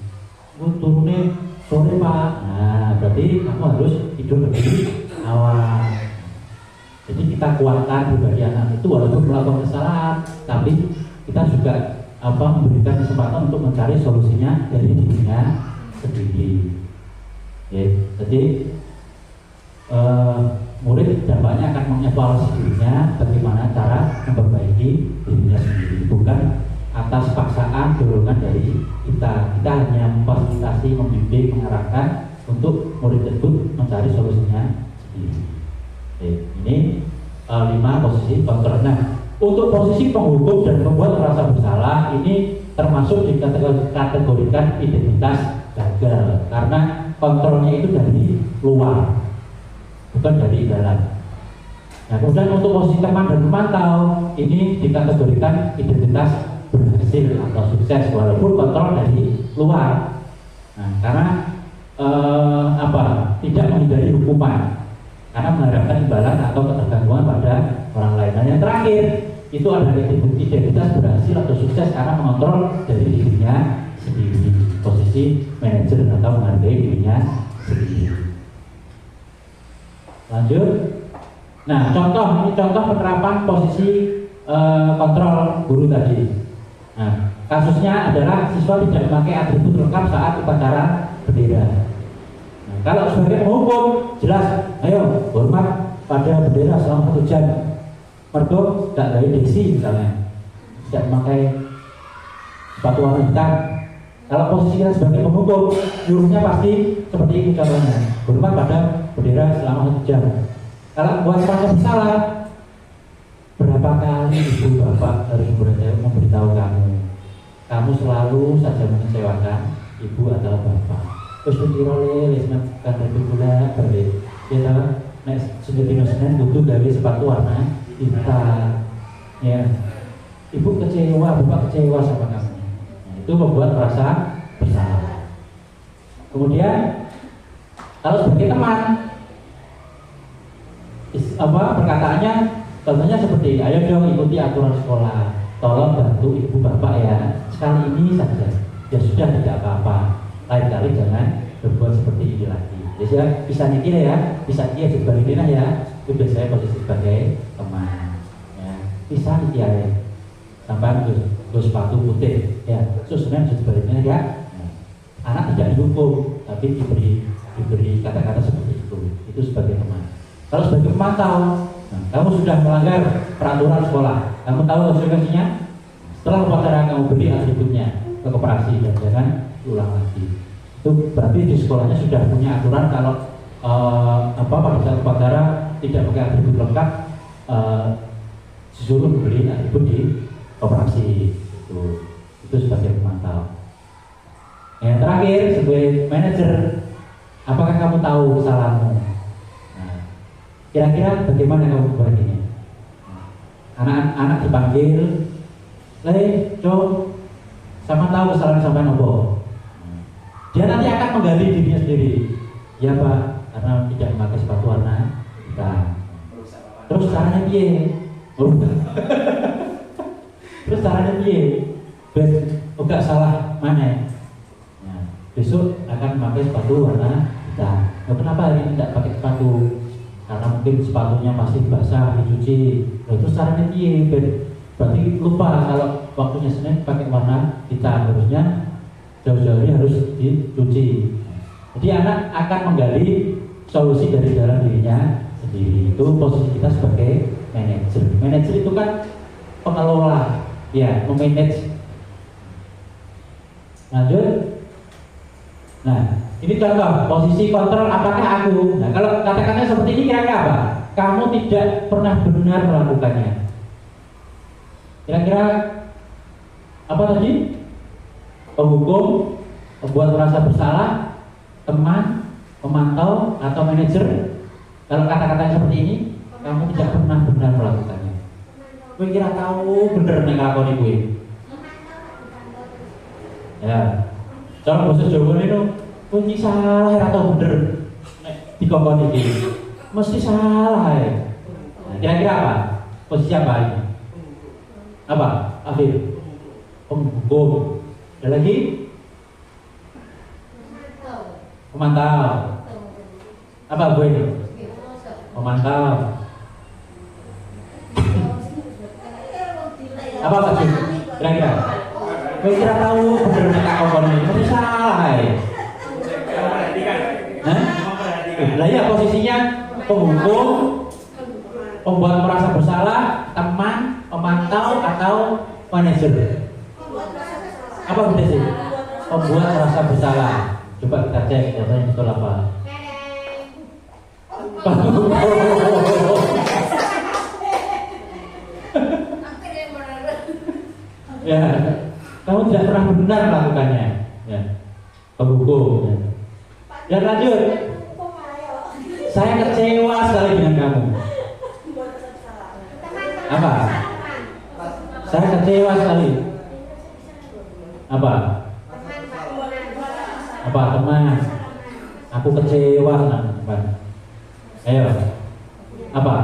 Turunnya sore Pak. Nah berarti kamu harus tidur lebih awal. Jadi kita kuatkan pribadi anak itu walaupun melakukan kesalahan, tapi kita juga memberikan kesempatan untuk mencari solusinya dari dirinya sendiri. Ya, jadi murid dampaknya akan mengevaluasi dirinya bagaimana cara memperbaiki dirinya sendiri, bukan atas paksaan dorongan dari kita. Kita hanya memfasilitasi, membimbing, mengarahkan untuk murid tersebut mencari solusinya sendiri. Ini 5 posisi kontrol. Nah, untuk posisi penghukum dan membuat merasa bersalah ini termasuk dikategorikan identitas gagal karena kontrolnya itu dari luar, bukan dari dalam. Nah, kemudian untuk posisi teman dan pemantau ini dikategorikan identitas berhasil atau sukses walaupun kontrol dari luar. Nah, karena tidak menghindari hukuman karena mengharapkan imbalan atau ketergantungan pada orang lain. Dan yang terakhir itu adalah identitas berhasil atau sukses karena mengontrol dari dirinya sendiri, posisi manajer atau menghargai dirinya sendiri. Lanjut. Nah, ini contoh penerapan posisi kontrol guru tadi. Nah, kasusnya adalah siswa tidak memakai atribut lengkap saat upacara bendera. Nah, kalau sebagai penghukum jelas, ayo hormat pada bendera selama 1 jam. Mergo tidak gaya diksi misalnya, tidak memakai sepatu warna hitam. Kalau posisi kita sebagai penghukum, nyuruhnya pasti seperti ini contohnya, hormat pada bendera selama 1 jam. Kalau buat merasa bersalah, berapa kali ibu bapak harus memberitahu kamu selalu saja mengecewakan ibu atau bapak. Terus pikirole wis kan gula balik. Ya tahu, nek Senin Senin butuh gawe sepatu warna hitam. Ya. Ibu kecewa, bapak kecewa sama kamu. Nah, itu membuat merasa bersalah. Kemudian kalau sebagai teman, perkataannya contohnya seperti ayo dong ikuti aturan sekolah, tolong bantu ibu bapak ya, sekali ini saja, ya sudah tidak apa-apa, lain kali jangan berbuat seperti ini lagi. Jadi ya, bisa nyetir ya, bisa dia sebaliknya ya, itu biasanya posisi sebagai teman ya, bisa nyetir ya sampai terus sepatu putih ya, terus sebenarnya sebaliknya ya. Anak tidak dihukum tapi diberi kata-kata seperti itu sebagai teman. Kalau sebagai pemantau, nah, kamu sudah melanggar peraturan sekolah, kamu tahu konsekuensinya. Setelah upacara kamu beri atributnya ke koperasi dan jangan ulang lagi. Itu berarti di sekolahnya sudah punya aturan kalau pada saat upacara tidak pakai atribut lengkap, disuruh beli atribut di koperasi. Itu sebagai pemantau. Yang terakhir sebagai manajer, apakah kamu tahu kesalahanmu? Kira-kira bagaimana kamu buat ini? Anak-anak dipanggil, sama tahu kesalahan sampai nopo. Dia nanti akan menggali dirinya sendiri. Ya Pak, karena tidak memakai sepatu warna hitam. Terus caranya piye? Terus caranya piye? Enggak salah mana? Nah, besok akan memakai sepatu warna hitam. Nah, kenapa hari ini tidak pakai sepatu? Karena mungkin sepatunya masih basah, dicuci. Terus caranya piye? Berarti lupa kalau waktunya Senin pakai warna hitam, harusnya jauh-jauh ini harus dicuci. Jadi anak akan menggali solusi dari dalam dirinya sendiri. Itu posisi kita sebagai manajer. Manajer itu kan pengelola, ya, memanage. Lanjut. Nah, ini contoh posisi kontrol apakah aku. Nah, kalau kata-katanya seperti ini kira-kira apa? Kamu tidak pernah benar melakukannya. Kira-kira apa tadi? Penghukum, membuat merasa bersalah, teman, pemantau, atau manajer. Kalau kata-kata seperti ini, kamu tidak pernah benar melakukannya. Kowe kira tahu bener nek lakoni kowe. Ya. Cara bahasa Jawa itu, kowe iki salah ora tau bener. Nek dikongkon iki, mesti salah ya. Nah, kira-kira apa? Posisi apa ini? Apa? Afif. Penghukum. Ada lagi? Pemantau. Apa gue ini? Pemantau. Apa Pak Jun? Kira-kira? Gue kira tahu bener nek kakon ini mesti salah ya. Hah? Lah ya posisinya penghukum, pembuat merasa bersalah, teman, pemantau atau manajer. Apa beda sih? Pembuat merasa bersalah. Coba kita cek jawabannya betul apa. Ya, kamu tidak pernah benar melakukannya. Ya, penghukum. Ya. Dan lanjut. Saya kecewa sekali dengan kamu. Apa? Saya kecewa sekali. Apa? Apa teman? Aku kecewa teman. Ayo. Apa?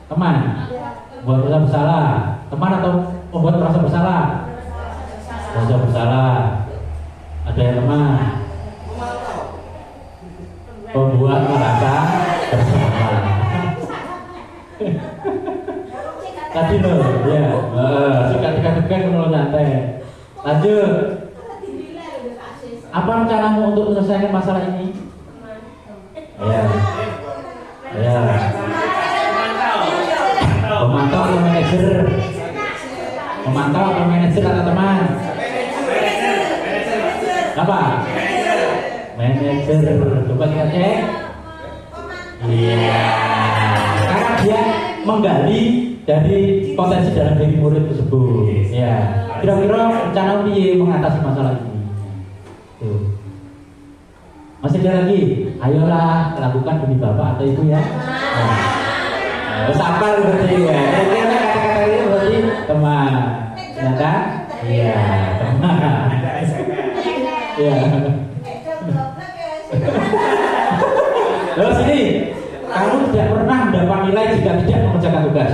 Teman. Membuat merasa bersalah. Teman atau membuat merasa bersalah? Merasa bersalah. Ada yang teman. Membuat merasa bersalah. Tadi loh, ya. Sikat-sikat menurut santai. Lanjut. Apa rencanamu untuk menyelesaikan masalah ini? Ya. Ya. Pemantau atau manajer? Pemantau atau manajer atau teman? Apa? Manajer. Coba kita cek. Iya. Karena dia menggali dari potensi dalam diri murid tersebut. Ya. Kira-kira rencana dia mengatasi masalah ini. Tuh. Masih ada lagi? Ayolah lakukan demi bapak atau ibu ya. Nah, sabar berarti ya. Kira-kira kata-kata ini berarti teman, ya kan? Iya, teman. Iya. Terus ini, kamu tidak pernah mendapat nilai jika tidak mengerjakan tugas.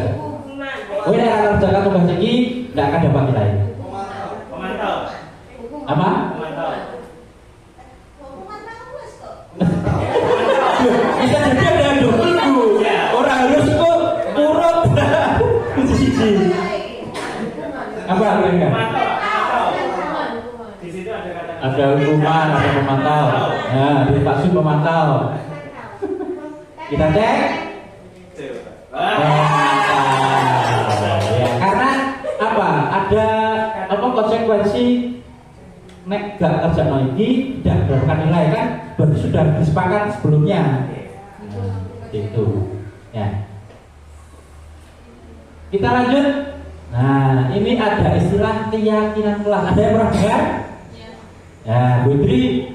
Oh ini akan mengerjakan tugas ini tidak akan dapat nilai. Pemantau. Apa? Bisa jadi ada double orang harus kok urut sisi. Apa kira-kira? Di situ ada kata. Ada hukuman, ada pemantau. Nah, di pasir pemantau. Kita cek. Ya, karena apa? Ada apa konsekuensi nek gak kerja lagi tidak mendapatkan nilai kan? Berarti sudah disepakati sebelumnya. Itu ya. Kita lanjut. Nah, ini ada istilah keyakinan kelas. Ada yang pernah dengar? Ya, Bu Idri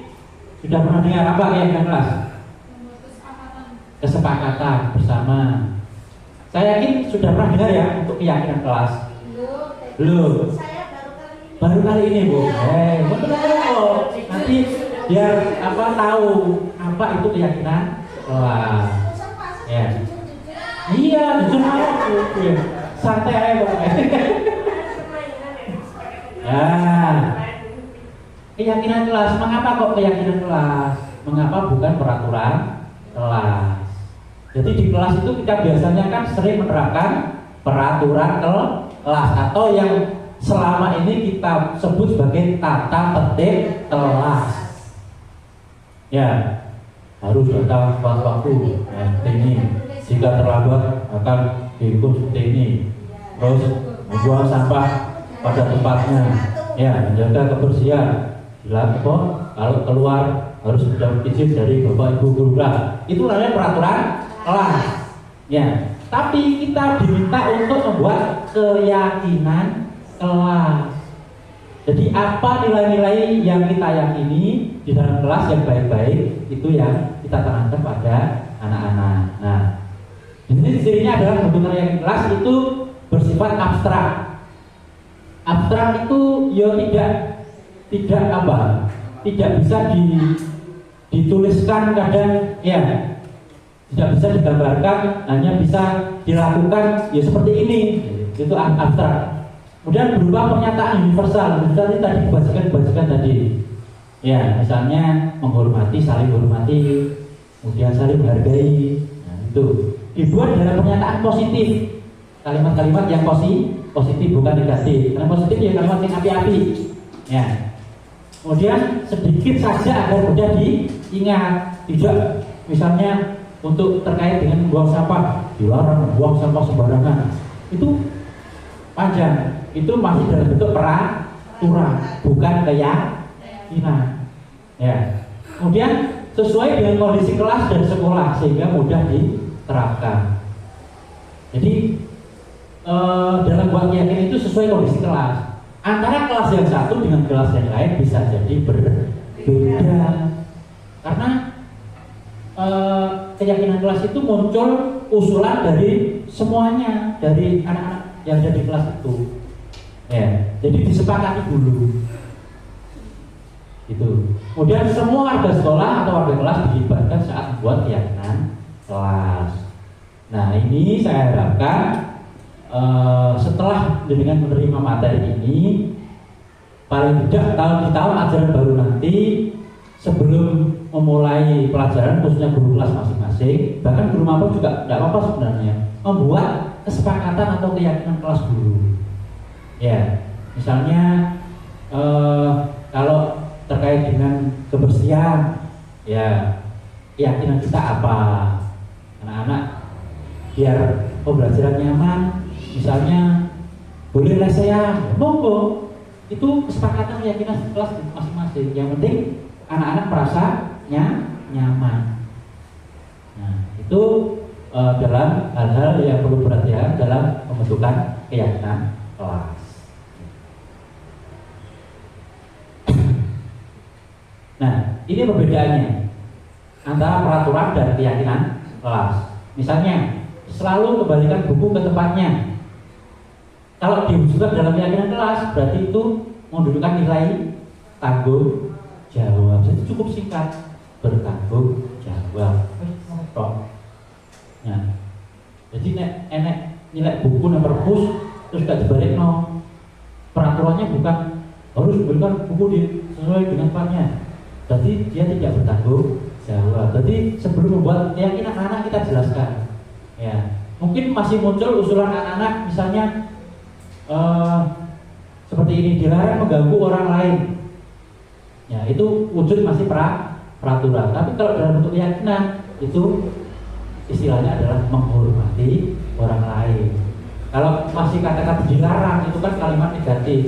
sudah pernah dengar apa keyakinan kelas? Kesepakatan bersama. Saya yakin sudah pernah dengar ya untuk keyakinan kelas. Belum. Baru kali ini Bu. Betul. Nanti biar apa tahu apa itu keyakinan kelas. Ya. Iya, jujur aku. Santai aja pokoknya. Nah, keyakinan kelas. Mengapa kok keyakinan kelas? Mengapa bukan peraturan kelas? Jadi di kelas itu kita biasanya kan sering menerapkan peraturan kelas atau yang selama ini kita sebut sebagai tata tertib kelas. Ya, harus datang tepat waktu. Ya, ini jika terlambat akan dihukum seperti ini. Terus membuang sampah pada tempatnya. Ya, menjaga kebersihan. Kalau keluar harus mendapat izin dari bapak ibu guru kelas. Itu namanya peraturan kelas. Ya, tapi kita diminta untuk membuat keyakinan kelas. Jadi apa nilai-nilai yang kita yakini di dalam kelas yang baik-baik itu yang kita tanamkan pada anak-anak. Nah, ini cirinya adalah pembentukan yang kelas itu bersifat abstrak. Abstrak itu ya tidak apa? Tidak bisa dituliskan kadang ya. Tidak bisa digambarkan, hanya bisa dilakukan ya seperti ini. Itu abstrak. Kemudian berupa pernyataan universal, misalnya tadi dibacakan tadi. Ya, misalnya menghormati, saling menghormati, kemudian saling menghargai. Nah, itu dibuat dalam pernyataan positif. Kalimat-kalimat yang positif bukan negatif. Karena positif ya kalimat yang api-api. Ya. Kemudian sedikit saja agar mudah diingat. Tidak misalnya untuk terkait dengan buang sampah, dilarang buang sampah sembarangan. Itu panjang. Itu masih dalam bentuk peraturan, bukan keyakinan. Ya. Kemudian sesuai dengan kondisi kelas dan sekolah sehingga mudah diterapkan. Jadi dalam buat keyakinan itu sesuai kondisi kelas. Antara kelas yang satu dengan kelas yang lain bisa jadi berbeda. Karena keyakinan kelas itu muncul usulan dari semuanya, dari anak-anak yang ada di kelas itu. Ya, jadi disepakati dulu. Itu. Kemudian semua warga sekolah atau warga kelas dilibatkan saat membuat keyakinan kelas. Nah, ini saya harapkan setelah dengan menerima materi ini, paling tidak di tahun ajaran baru nanti, sebelum memulai pelajaran khususnya guru kelas masing-masing, bahkan guru maba juga tidak apa-apa sebenarnya, membuat kesepakatan atau keyakinan kelas dulu. Ya, misalnya kalau terkait dengan kebersihan, ya keyakinan kita apa? Anak-anak biar pembelajaran nyaman, misalnya boleh lesehan, monggo. Itu kesepakatan keyakinan kelas masing-masing. Yang penting anak-anak merasa nyaman. Nah, itu dalam hal-hal yang perlu perhatian dalam pembentukan keyakinan kelas. Nah, ini perbedaannya antara peraturan dan keyakinan kelas. Misalnya, selalu kembalikan buku ke tempatnya. Kalau diwujudkan dalam keyakinan kelas, berarti itu menunjukkan nilai tanggung jawab. Jadi cukup singkat, bertanggung jawab. Nah, jadi enek nilai buku nomor pus terus gak dibalik no. Peraturannya bukan harus berikan buku sesuai dengan tempatnya. Jadi dia tidak bertanggung jawab. Jadi sebelum membuat keyakinan anak kita jelaskan. Ya, mungkin masih muncul usulan anak-anak misalnya seperti ini, dilarang mengganggu orang lain. Ya, itu wujud masih peraturan. Tapi kalau dalam bentuk keyakinan itu istilahnya adalah menghormati orang lain. Kalau masih kata-kata dilarang itu kan kalimat negatif.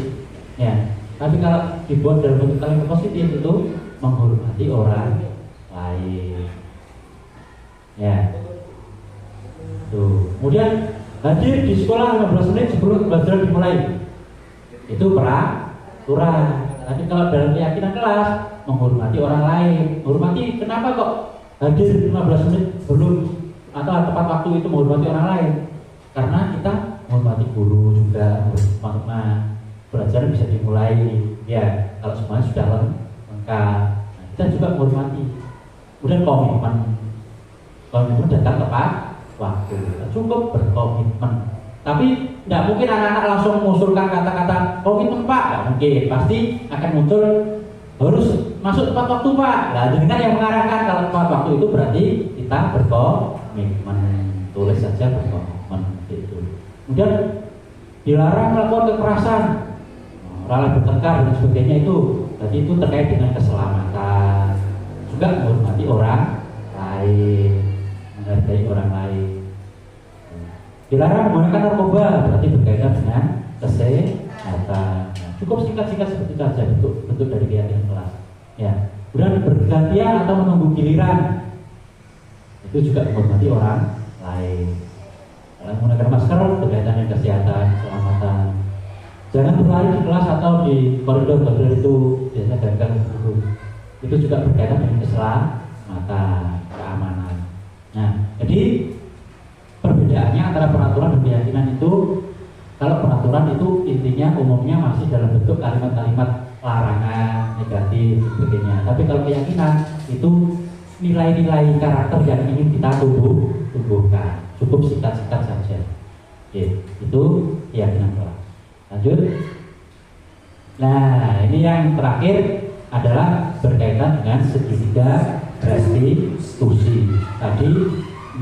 Ya, tapi kalau dibuat dalam bentuk kalimat positif itu menghormati orang lain. Ya. Tuh. Kemudian hadir di sekolah 15 menit sebelum pembelajaran dimulai. Itu peraturan. Tapi kalau dalam keyakinan kelas menghormati orang lain. Menghormati kenapa kok hadir 15 menit sebelum atau tepat waktu itu menghormati orang lain? Karena kita menghormati guru juga, teman-teman. Pelajaran bisa dimulai. Ya, kalau semuanya sudah lengkap. Nah, kita juga menghormati. Kemudian komitmen datang tepat waktu. Cukup berkomitmen. Tapi tidak mungkin anak-anak langsung mengusulkan kata-kata komitmen Pak. Tidak mungkin. Pasti akan muncul harus masuk tepat waktu Pak. Nah, dengan yang mengarahkan kalau tepat waktu itu berarti kita berkomitmen. Tulis saja berkomitmen itu. Kemudian dilarang melakukan kekerasan, orang bertengkar dan sebagainya itu. Jadi itu terkait dengan keselamatan. Juga menghormati orang lain, menghargai orang lain. Dilarang menggunakan narkoba, berarti berkaitan dengan datang. Nah, cukup singkat-singkat seperti itu saja bentuk dari keyakinan kelas. Ya, kemudian bergantian atau menunggu giliran itu juga menghormati orang lain. Kalau menggunakan masker berkaitan dengan kesehatan, keselamatan. Jangan berlari di kelas atau di koridor-koridor itu biasanya gagal guru. Itu juga berkaitan dengan keselamatan, keamanan. Nah, jadi perbedaannya antara peraturan dan keyakinan itu, kalau peraturan itu intinya umumnya masih dalam bentuk kalimat-kalimat larangan, negatif, sebagainya. Tapi kalau keyakinan itu nilai-nilai karakter yang ingin kita tumbuhkan. Cukup singkat-singkat saja. Oke, itu keyakinan kelas. Lanjut. Nah, ini yang terakhir adalah berkaitan dengan segitiga restitusi. Tadi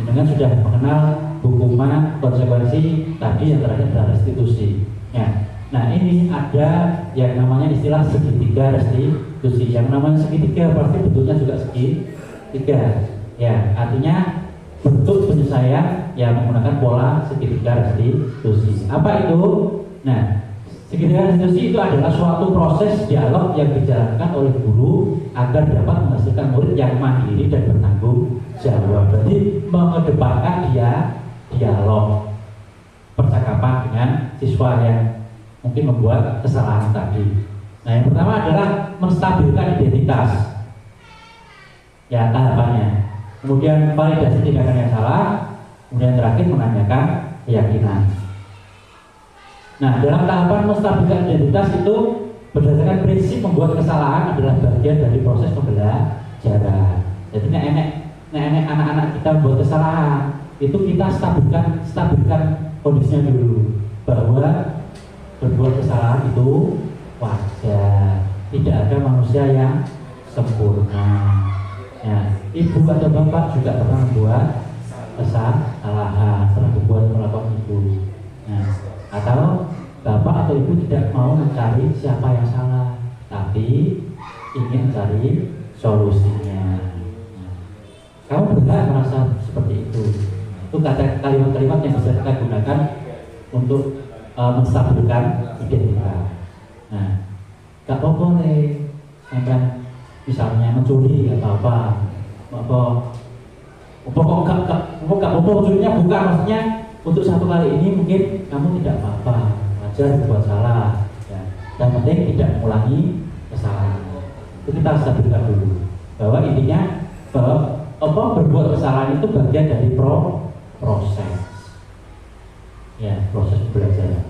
dengan sudah mengenal hukuman, konsekuensi, tadi yang terakhir adalah restitusi. Ya. Nah, ini ada yang namanya istilah segitiga restitusi. Yang namanya segitiga pasti bentuknya juga segitiga. Ya, artinya bentuk penyelesaian yang menggunakan pola segitiga restitusi. Apa itu? Nah, segitiga restitusi itu adalah suatu proses dialog yang dijalankan oleh guru agar dapat menghasilkan murid yang mandiri dan bertanggung jawab. Jadi mengedepankan dialog, percakapan dengan siswa yang mungkin membuat kesalahan tadi. Nah, yang pertama adalah menstabilkan identitas. Ya, tahapannya. Kemudian validasi tindakan yang salah, kemudian terakhir menanyakan keyakinan. Nah, dalam tahapan menstabilkan identitas itu berdasarkan prinsip membuat kesalahan adalah bagian dari proses pembelajaran. Jadi nek anak-anak kita membuat kesalahan, itu kita stabilkan kondisinya dulu bahwa berbuat kesalahan itu wajar. Tidak ada manusia yang sempurna. Ya, ibu atau bapak juga pernah membuat kesalahan, pernah melakukan itu. Nah, atau bapak atau ibu tidak mau mencari siapa yang salah, tapi ingin mencari solusinya. Nah, kamu berhak merasa seperti itu. Itu kalimat-kalimat yang bisa kita gunakan untuk menstabilkan identitas. Nah, gak apa-apa nih, misalnya mencuri atau apa maksudnya bukan, maksudnya untuk satu kali ini mungkin kamu tidak apa-apa, wajar berbuat salah, ya. Yang penting tidak mengulangi kesalahan. Itu kita stabilkan dulu bahwa intinya bahwa berbuat kesalahan itu bagian dari proses, ya, proses belajar.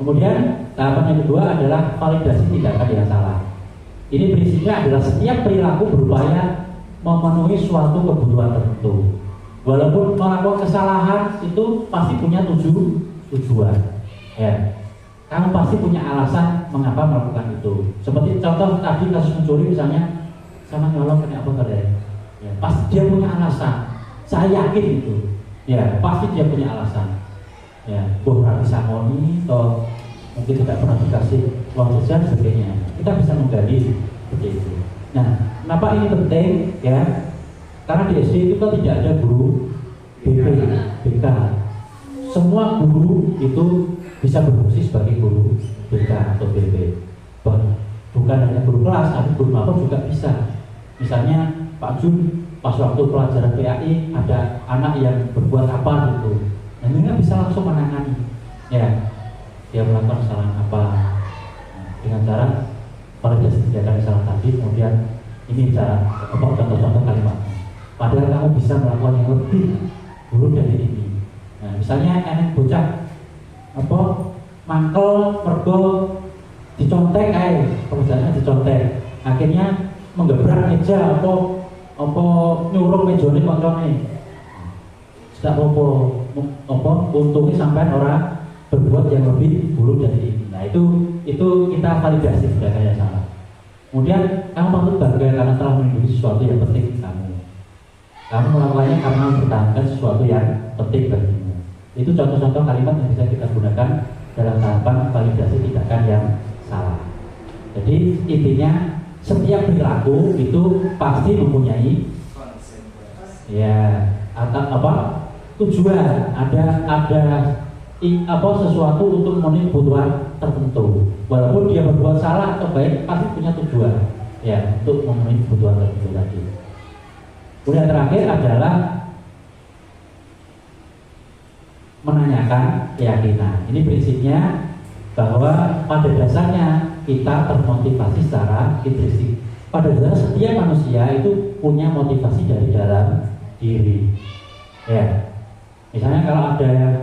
Kemudian tahapan yang kedua adalah validasi tindakan yang salah. Ini prinsipnya adalah setiap perilaku berupaya memenuhi suatu kebutuhan tertentu. Walaupun melakukan kesalahan itu pasti punya tujuan. Ya. Kamu pasti punya alasan mengapa melakukan itu. Seperti contoh tadi kasus mencuri misalnya, sama nyolong kena apa kalian? Ya, pasti dia punya alasan. Saya yakin itu. Ya, pasti dia punya alasan. Ya, bukan bisa ngoni atau mungkin tidak pernah dikasih uang jajan sebagainya. Kita bisa menggali seperti itu. Nah, kenapa ini penting? Ya, karena di SD itu kan tidak ada guru BK. Semua guru itu bisa berfungsi sebagai guru BK atau BB. Bukan hanya guru kelas, tapi guru mapel juga bisa. Misalnya Pak Jun pas waktu pelajaran PAI ada anak yang berbuat apa gitu. Nah, ini bisa langsung menangani. Ya, dia melakukan kesalahan apa, dengan cara validasi tindakan salah tadi. Kemudian ini cara contoh-contoh kalimat. Padahal kamu bisa melakukan yang lebih buruk dari ini. Nah, misalnya enek bocah mangkel mergo dicontek pekerjaannya dicontek. Akhirnya menggebrak meja apa nyuruh mejane koncone. Tidak apa untungnya sampai orang berbuat yang lebih buruk dari ini. Nah, itu kita validasi tindakannya salah. Kemudian kamu patut bangga karena telah melindungi sesuatu yang penting kamu melakukannya karena mempertahankan sesuatu yang penting bagimu. Itu contoh-contoh kalimat yang bisa kita gunakan dalam tahapan validasi tindakan yang salah. Jadi intinya setiap perilaku itu pasti mempunyai tujuan, ada sesuatu untuk memenuhi kebutuhan tertentu. Walaupun dia berbuat salah atau baik, pasti punya tujuan ya untuk memenuhi kebutuhan tertentu tadi. Kemudian terakhir adalah menanyakan keyakinan. Ini prinsipnya bahwa pada dasarnya kita termotivasi secara intrinsik. Pada dasarnya setiap manusia itu punya motivasi dari dalam diri. Ya, misalnya kalau ada yang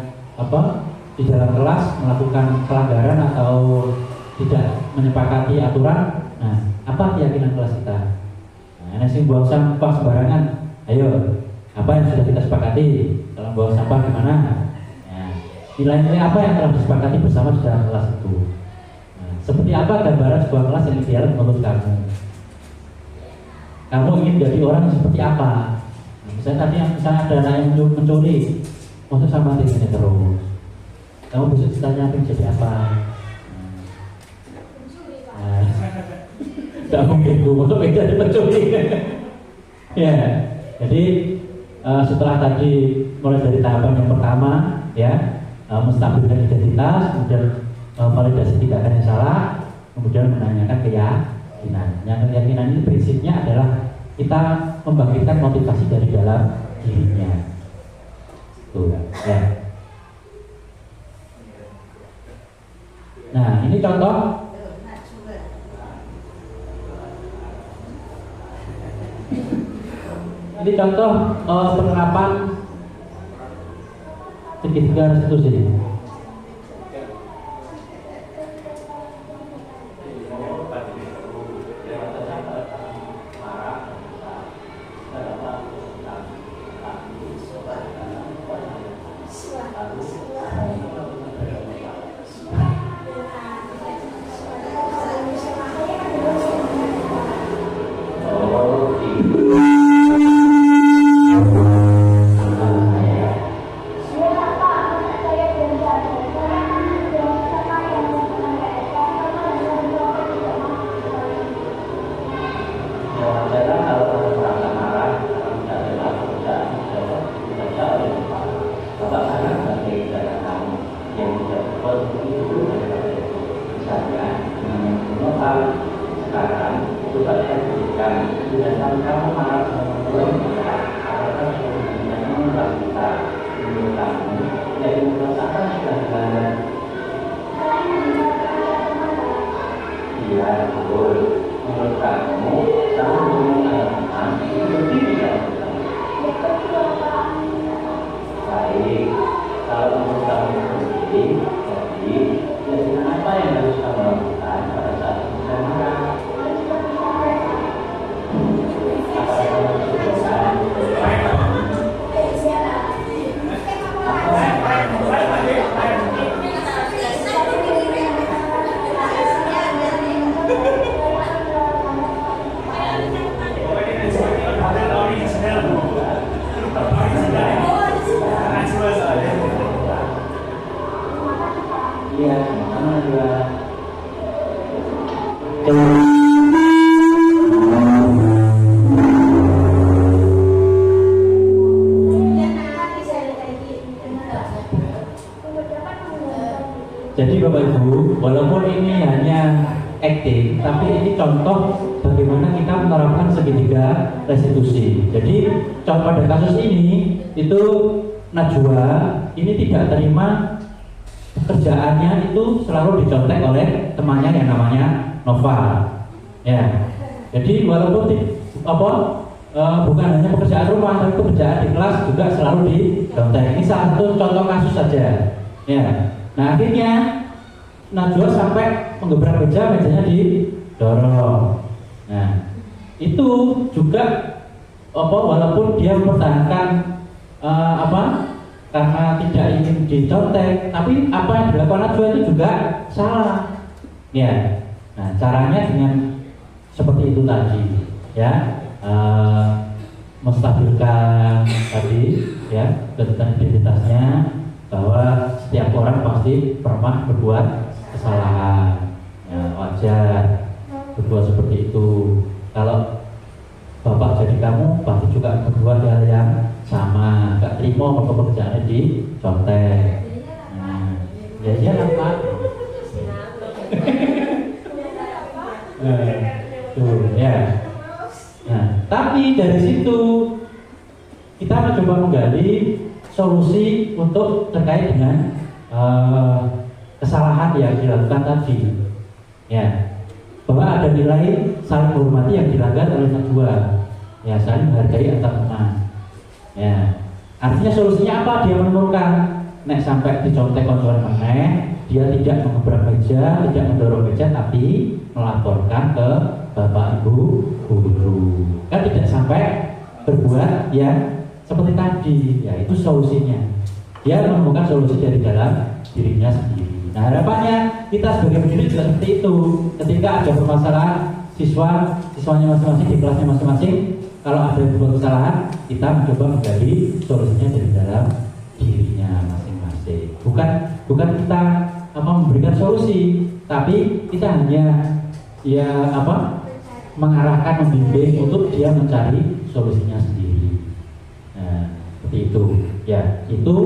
di dalam kelas melakukan pelanggaran atau tidak menyepakati aturan, nah apa keyakinan kelas kita? Nah, ini sih buang sampah sembarangan. Ayo, apa yang sudah kita sepakati? Kalau buang sampah gimana? Nah, nilai-nilai apa yang telah disepakati bersama di dalam kelas itu? Nah, seperti apa gambaran sebuah kelas yang ideal menurut kamu? Kamu ingin jadi orang yang seperti apa? Nah, misalnya tadi misalnya ada anak yang mencuri, untuk sama dengan terus. Kamu besok ditanya ingin jadi apa? Nah, tidak mungkin itu, untuk beda jadi pencuri. Ya, jadi setelah tadi mulai dari tahapan yang pertama, ya, menstabilkan identitas, kemudian validasi tindakan yang salah, kemudian menanyakan keyakinan. Yang keyakinan ini prinsipnya adalah kita membangkitkan motivasi dari dalam dirinya. Tuh, ya. Nah, ini contoh. Ini contoh penerapan segitiga restitusi. Jadi Bapak Ibu, walaupun ini hanya acting, tapi ini contoh bagaimana kita menerapkan segitiga restitusi. Jadi contoh pada kasus ini itu Najwa ini tidak terima pekerjaannya itu selalu dicontek oleh temannya yang namanya Nova. Ya, jadi walaupun bukan hanya pekerjaan rumah, tapi pekerjaan di kelas juga selalu dicontek. Ini salah satu contoh kasus saja. Ya. Nah akhirnya Najwa sampai menggebrak meja, mejanya didorong. Nah itu juga walaupun dia mempertahankan karena tidak ingin dicontek, tapi apa yang dilakukan Najwa itu juga salah. Ya, nah caranya dengan seperti itu tadi, ya, menstabilkan tadi, ya, tentang identitasnya. Bahwa setiap orang pasti pernah berbuat kesalahan, ya, wajar berbuat seperti itu. Kalau bapak jadi kamu pasti juga berbuat hal yang sama, gak terima kalau pekerjaannya dicontek. Nah, ya iyalah Pak. Tuh ya. Nah, tapi dari situ kita mencoba menggali solusi untuk terkait dengan kesalahan yang dilakukan tadi. Ya, bahwa ada nilai saling menghormati yang dilanggar oleh kedua. Ya, saling menghargai antar teman. Ya, artinya solusinya apa? Dia menemukan nek sampai dicontek koncoan meneh, dia tidak mengebrak meja, tidak mendorong meja, tapi melaporkan ke bapak ibu guru. Kan tidak sampai berbuat yang seperti tadi. Ya, itu solusinya. Dia menemukan solusi dari dalam dirinya sendiri. Nah, harapannya kita sebagai pendidik juga seperti itu. Ketika ada permasalahan siswanya masing-masing di kelasnya masing-masing, kalau ada sebuah kesalahan, kita mencoba menggali solusinya dari dalam dirinya masing-masing. Bukan kita memberikan solusi, tapi kita hanya mengarahkan, membimbing untuk dia mencari solusinya sendiri. Nah, seperti itu. Ya, itu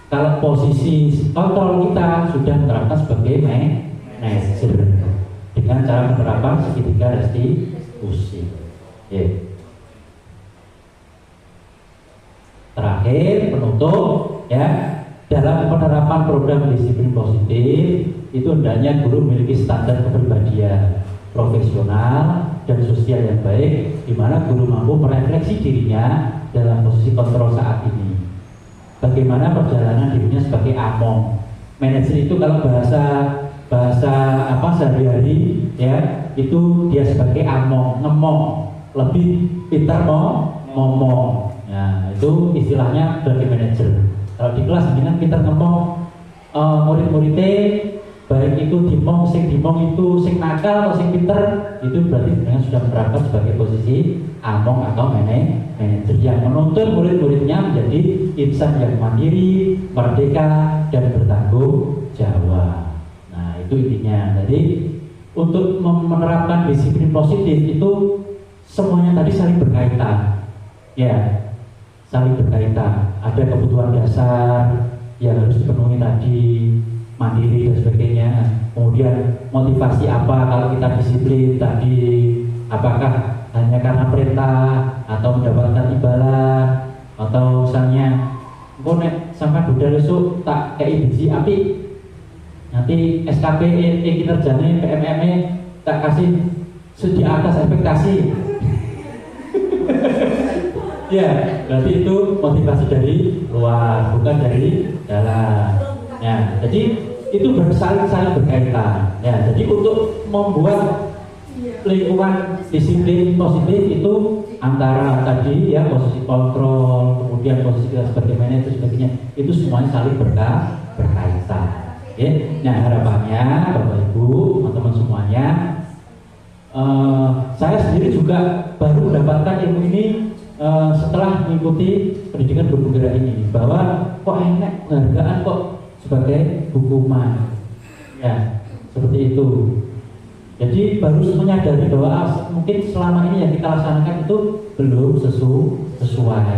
kalau posisi kontrol kita sudah menerapkan sebagai manajer dengan cara penerapan segitiga restitusi. Terakhir, penutup, ya, dalam penerapan program disiplin positif itu hendaknya guru memiliki standar kepribadian profesional dan sosial yang baik, di mana guru mampu merefleksi dirinya dalam posisi kontrol saat ini. Bagaimana perjalanan dirinya sebagai among. Manajer itu kalau bahasa sehari-hari, ya, itu dia sebagai among, ngemong, lebih pintar ngomong. Nah, itu istilahnya sebagai manajer. Kalau di kelas dengan pintar ngomong, murid-muridnya baik itu dimong itu sing nakal atau sing pintar, itu berarti sebenarnya sudah menerapkan sebagai posisi among atau manajer yang menuntun murid-muridnya menjadi insan yang mandiri, merdeka, dan bertanggung jawab. Nah, itu intinya. Jadi untuk menerapkan disiplin positif itu semuanya tadi saling berkaitan. Ya, saling berkaitan. Ada kebutuhan dasar yang harus dipenuhi tadi, mandiri dan sebagainya. Kemudian motivasi apa kalau kita disiplin tadi? Apakah hanya karena perintah atau mendapatkan imbalan, atau misalnya nek sampai budal besok tak kayak biji api, nanti SKP kinerjanya PMM tak kasih di atas ekspektasi. Ya, berarti itu motivasi dari luar, bukan dari dalam. Ya, jadi itu saling berkaitan. Ya, jadi untuk membuat lingkungan disiplin positif itu antara tadi ya posisi kontrol, kemudian posisi kita sebagai manajer sebagainya, itu semuanya saling berkaitan. Ya. Nah, harapannya Bapak Ibu, teman-teman semuanya, saya sendiri juga baru mendapatkan ilmu ini setelah mengikuti pendidikan guru penggerak ini, bahwa kok enak penghargaan kok sebagai hukuman, ya seperti itu. Jadi baru menyadari bahwa mungkin selama ini yang kita laksanakan itu belum sesuai.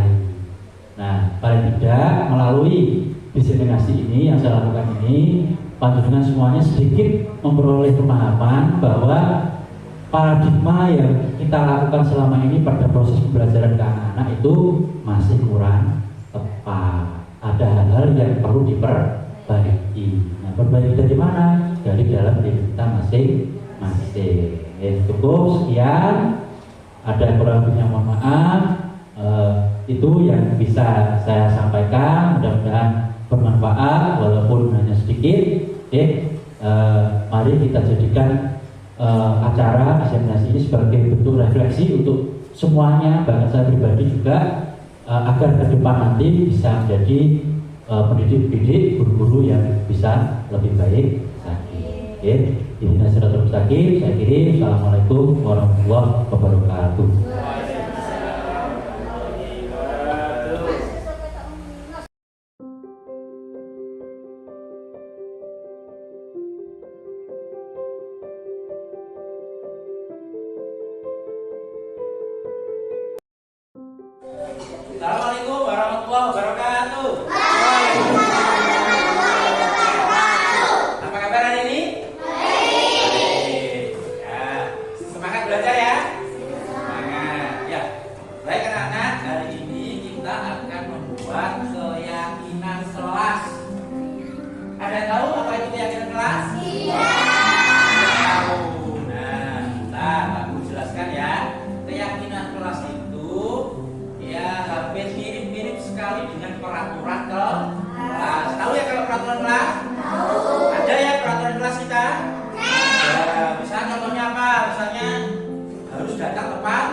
Nah, paling tidak melalui diseminasi ini yang saya lakukan ini, panjenengan semuanya sedikit memperoleh pemahaman bahwa paradigma yang kita lakukan selama ini pada proses pembelajaran ke anak-anak itu masih kurang tepat. Ada hal-hal yang perlu diperbaiki. Nah, perbaiki dari mana? Dari dalam diri kita masing-masing. Cukup sekian. Ada kurang lebihnya mohon maaf. Itu yang bisa saya sampaikan. Mudah-mudahan bermanfaat walaupun hanya sedikit. Mari kita jadikan acara diseminasi ini sebagai bentuk refleksi untuk semuanya, bahkan saya pribadi juga, agar ke depan nanti bisa menjadi pendidik-pendidik, guru-guru yang bisa lebih baik lagi. Ini siratul mustaqim, saya kirim. Assalamualaikum warahmatullahi wabarakatuh. Assalamualaikum warahmatullahi wabarakatuh. Apa kabar hari ini? Baik. Ya. belajar ya? Semangat. Ya. Baik anak-anak, hari ini kita akan membuat keyakinan kelas. Ada yang tahu apa itu keyakinan kelas? Iya. Tahu. Nah, aku jelaskan ya. Keyakinan kelas itu ya hampir mirip-mirip sekali dengan peraturan kelas. Tahu ya kalau peraturan kelas? Tahu. Ada ya peraturan kelas kita? Ya, misalnya contohnya apa? Misalnya harus datang tepat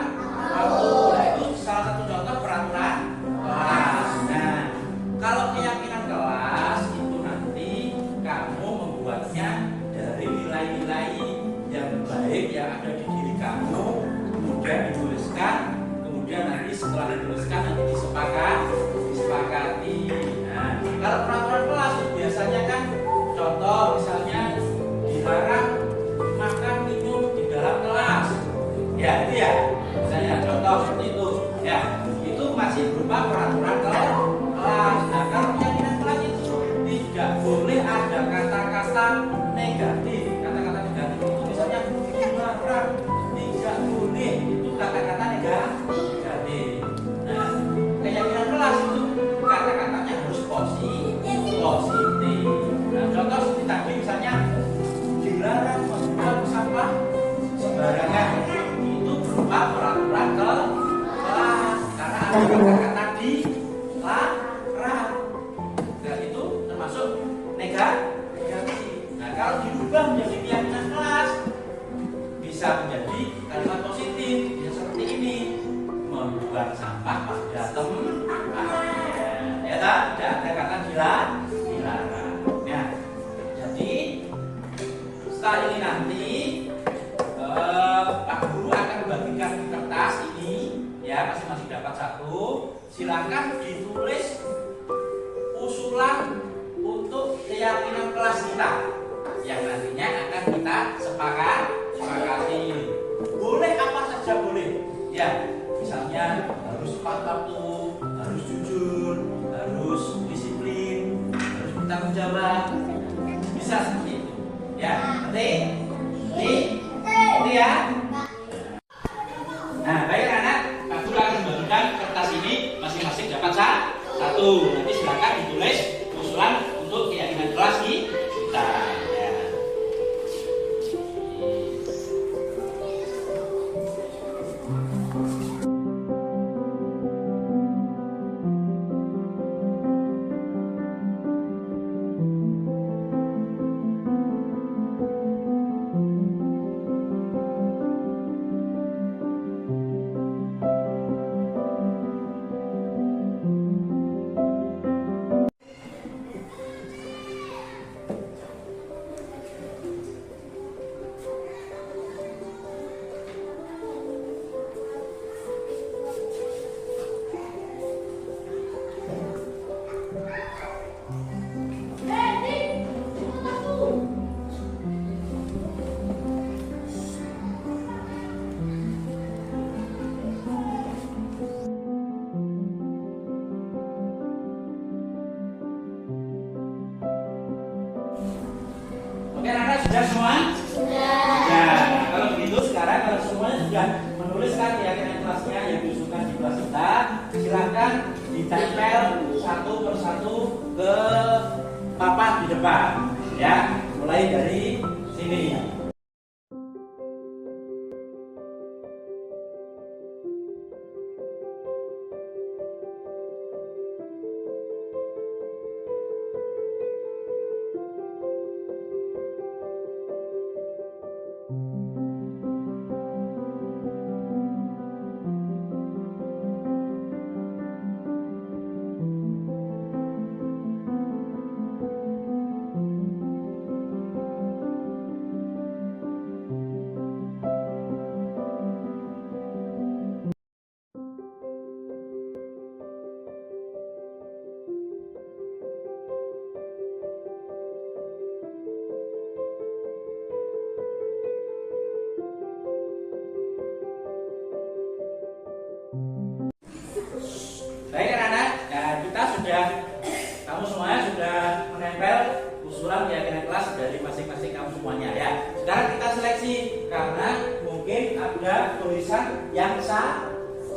waktu. Nah, itu salah satu contoh peraturan kelas. Nah, kalau keyakinan kelas itu nanti kamu membuatnya dari nilai-nilai yang baik yang ada di diri kamu, kemudian dituliskan, kemudian nanti setelah dituliskan nanti disepakati. Nah, kalau peraturan kelas itu biasanya kan contoh misalnya dilarang makan minum di dalam kelas. Ya, itu ya. Misalnya contoh seperti itu. Ya, itu masih berupa peraturan kelas. Nah, kalau keyakinan kelas itu tidak boleh ada kata-kata negatif. Kata-kata negatif itu misalnya dilarang, tidak boleh. Itu kata-kata negatif. Nah, keyakinan kelas itu kata-katanya harus positif. Nah, contoh seperti tadi misalnya dilarang membuang sampah sembarangan. Itu berupa peraturan kelas karena ada kata-kata dilarang. Dan itu termasuk negatif. Nah, kalau dirubah menjadi keyakinan kelas bisa menjadi kalimat positif. Ya seperti ini, membuang sampah pada tempatnya. Ya tak? Tidak ada kata dilarang. Ya. Jadi setelah ini nanti Pak Guru akan bagikan kertas ini, ya masing-masing dapat satu. Silakan ditulis usulan untuk keyakinan kelas kita yang nantinya akan kita sepakati. Boleh apa saja boleh. Ya, misalnya harus tepat waktu, harus jujur, harus disiplin, harus bertanggung jawab. Bisa seperti itu. Ya, ngerti? Ini ya. Nah, baik anak, Pak Guru akan membagikan kertas ini masing-masing dapat satu. Nanti silakan ditulis usulan untuk keyakinan kelas kita. Ya. Oke, anak-anak sudah semua? Sudah. Nah, kalau begitu sekarang kalau semuanya sudah menuliskan keyakinan kelasnya yang diusulkan di kelas kita, silakan ditempel satu persatu ke papan di depan, ya. Mulai dari sini. Baik anak-anak, nah kita sudah, kamu semuanya sudah menempel usulan keyakinan kelas dari masing-masing kamu semuanya ya. Sekarang kita seleksi karena mungkin ada tulisan yang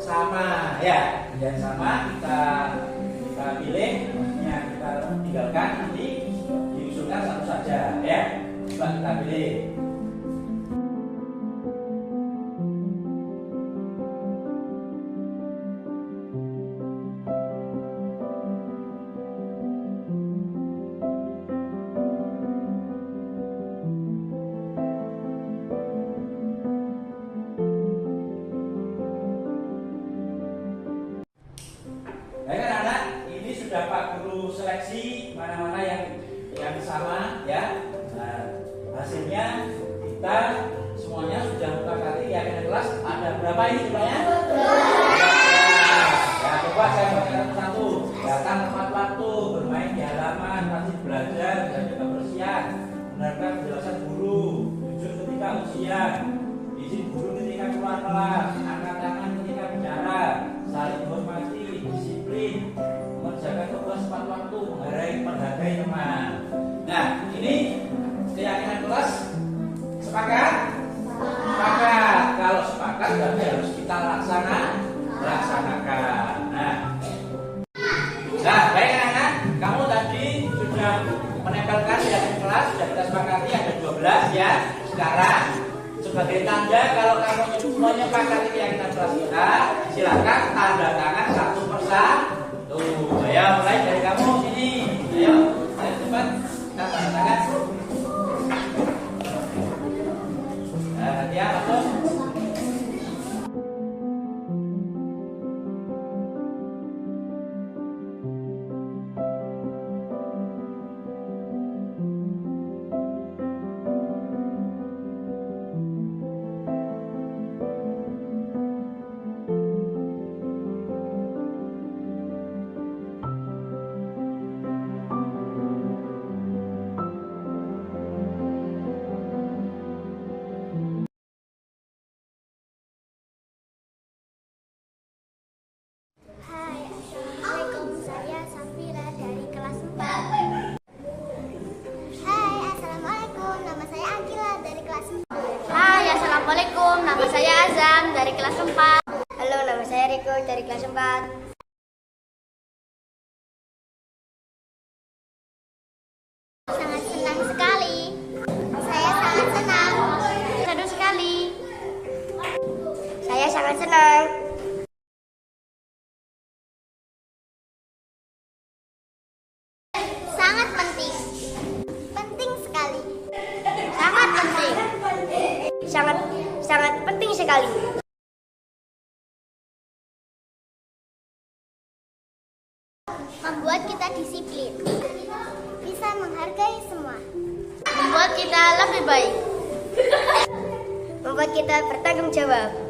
sama ya. Yang sama kita pilih, maksudnya kita tinggalkan, nanti diusulkan satu saja ya. Coba kita pilih. Baik anak-anak, ini sudah Pak Guru seleksi mana-mana yang sama ya. Nah, hasilnya kita semuanya sudah mempelajari keyakinan kelas. Ada berapa ini jumlahnya? 12. Ya, coba saya bacakan satu. Datang tepat waktu, bermain di halaman, rajin belajar, jaga kebersihan, benarkan penjelasan guru, jujur ketika ujian, izin guru ketika keluar kelas, angkat tangan ketika bicara, saling hormati, disiplin, mengerjakan tugas tepat waktu, menghargai teman. Nah, ini keyakinan kelas. Sepakat? Sepakat. Kalau sepakat berarti harus kita laksanakan. Nah, baik anak-anak, kamu tadi sudah menempelkan keyakinan kelas, sudah kita sepakati ada 12 ya. Sekarang sebagai tanda kalau kamu menyepakati keyakinan kelas kita, silakan tanda tangan satu persatu. Ayo mulai dari kamu sini. Ayo cepat kita tanda tangan. Ya masuk. Hai, Assalamualaikum. Saya Safira dari kelas 4. Hai, Assalamualaikum. Nama saya Akila dari kelas 4. Hai, Assalamualaikum. Nama saya Azam dari kelas 4. Halo, nama saya Riko dari kelas 4. Sangat senang sekali. Saya sangat senang. Seru sekali. Saya sangat senang. Sangat penting. Penting sekali. Sangat penting. Sangat penting sekali. Membuat kita disiplin. Bisa menghargai semua. Membuat kita lebih baik. Membuat kita bertanggung jawab.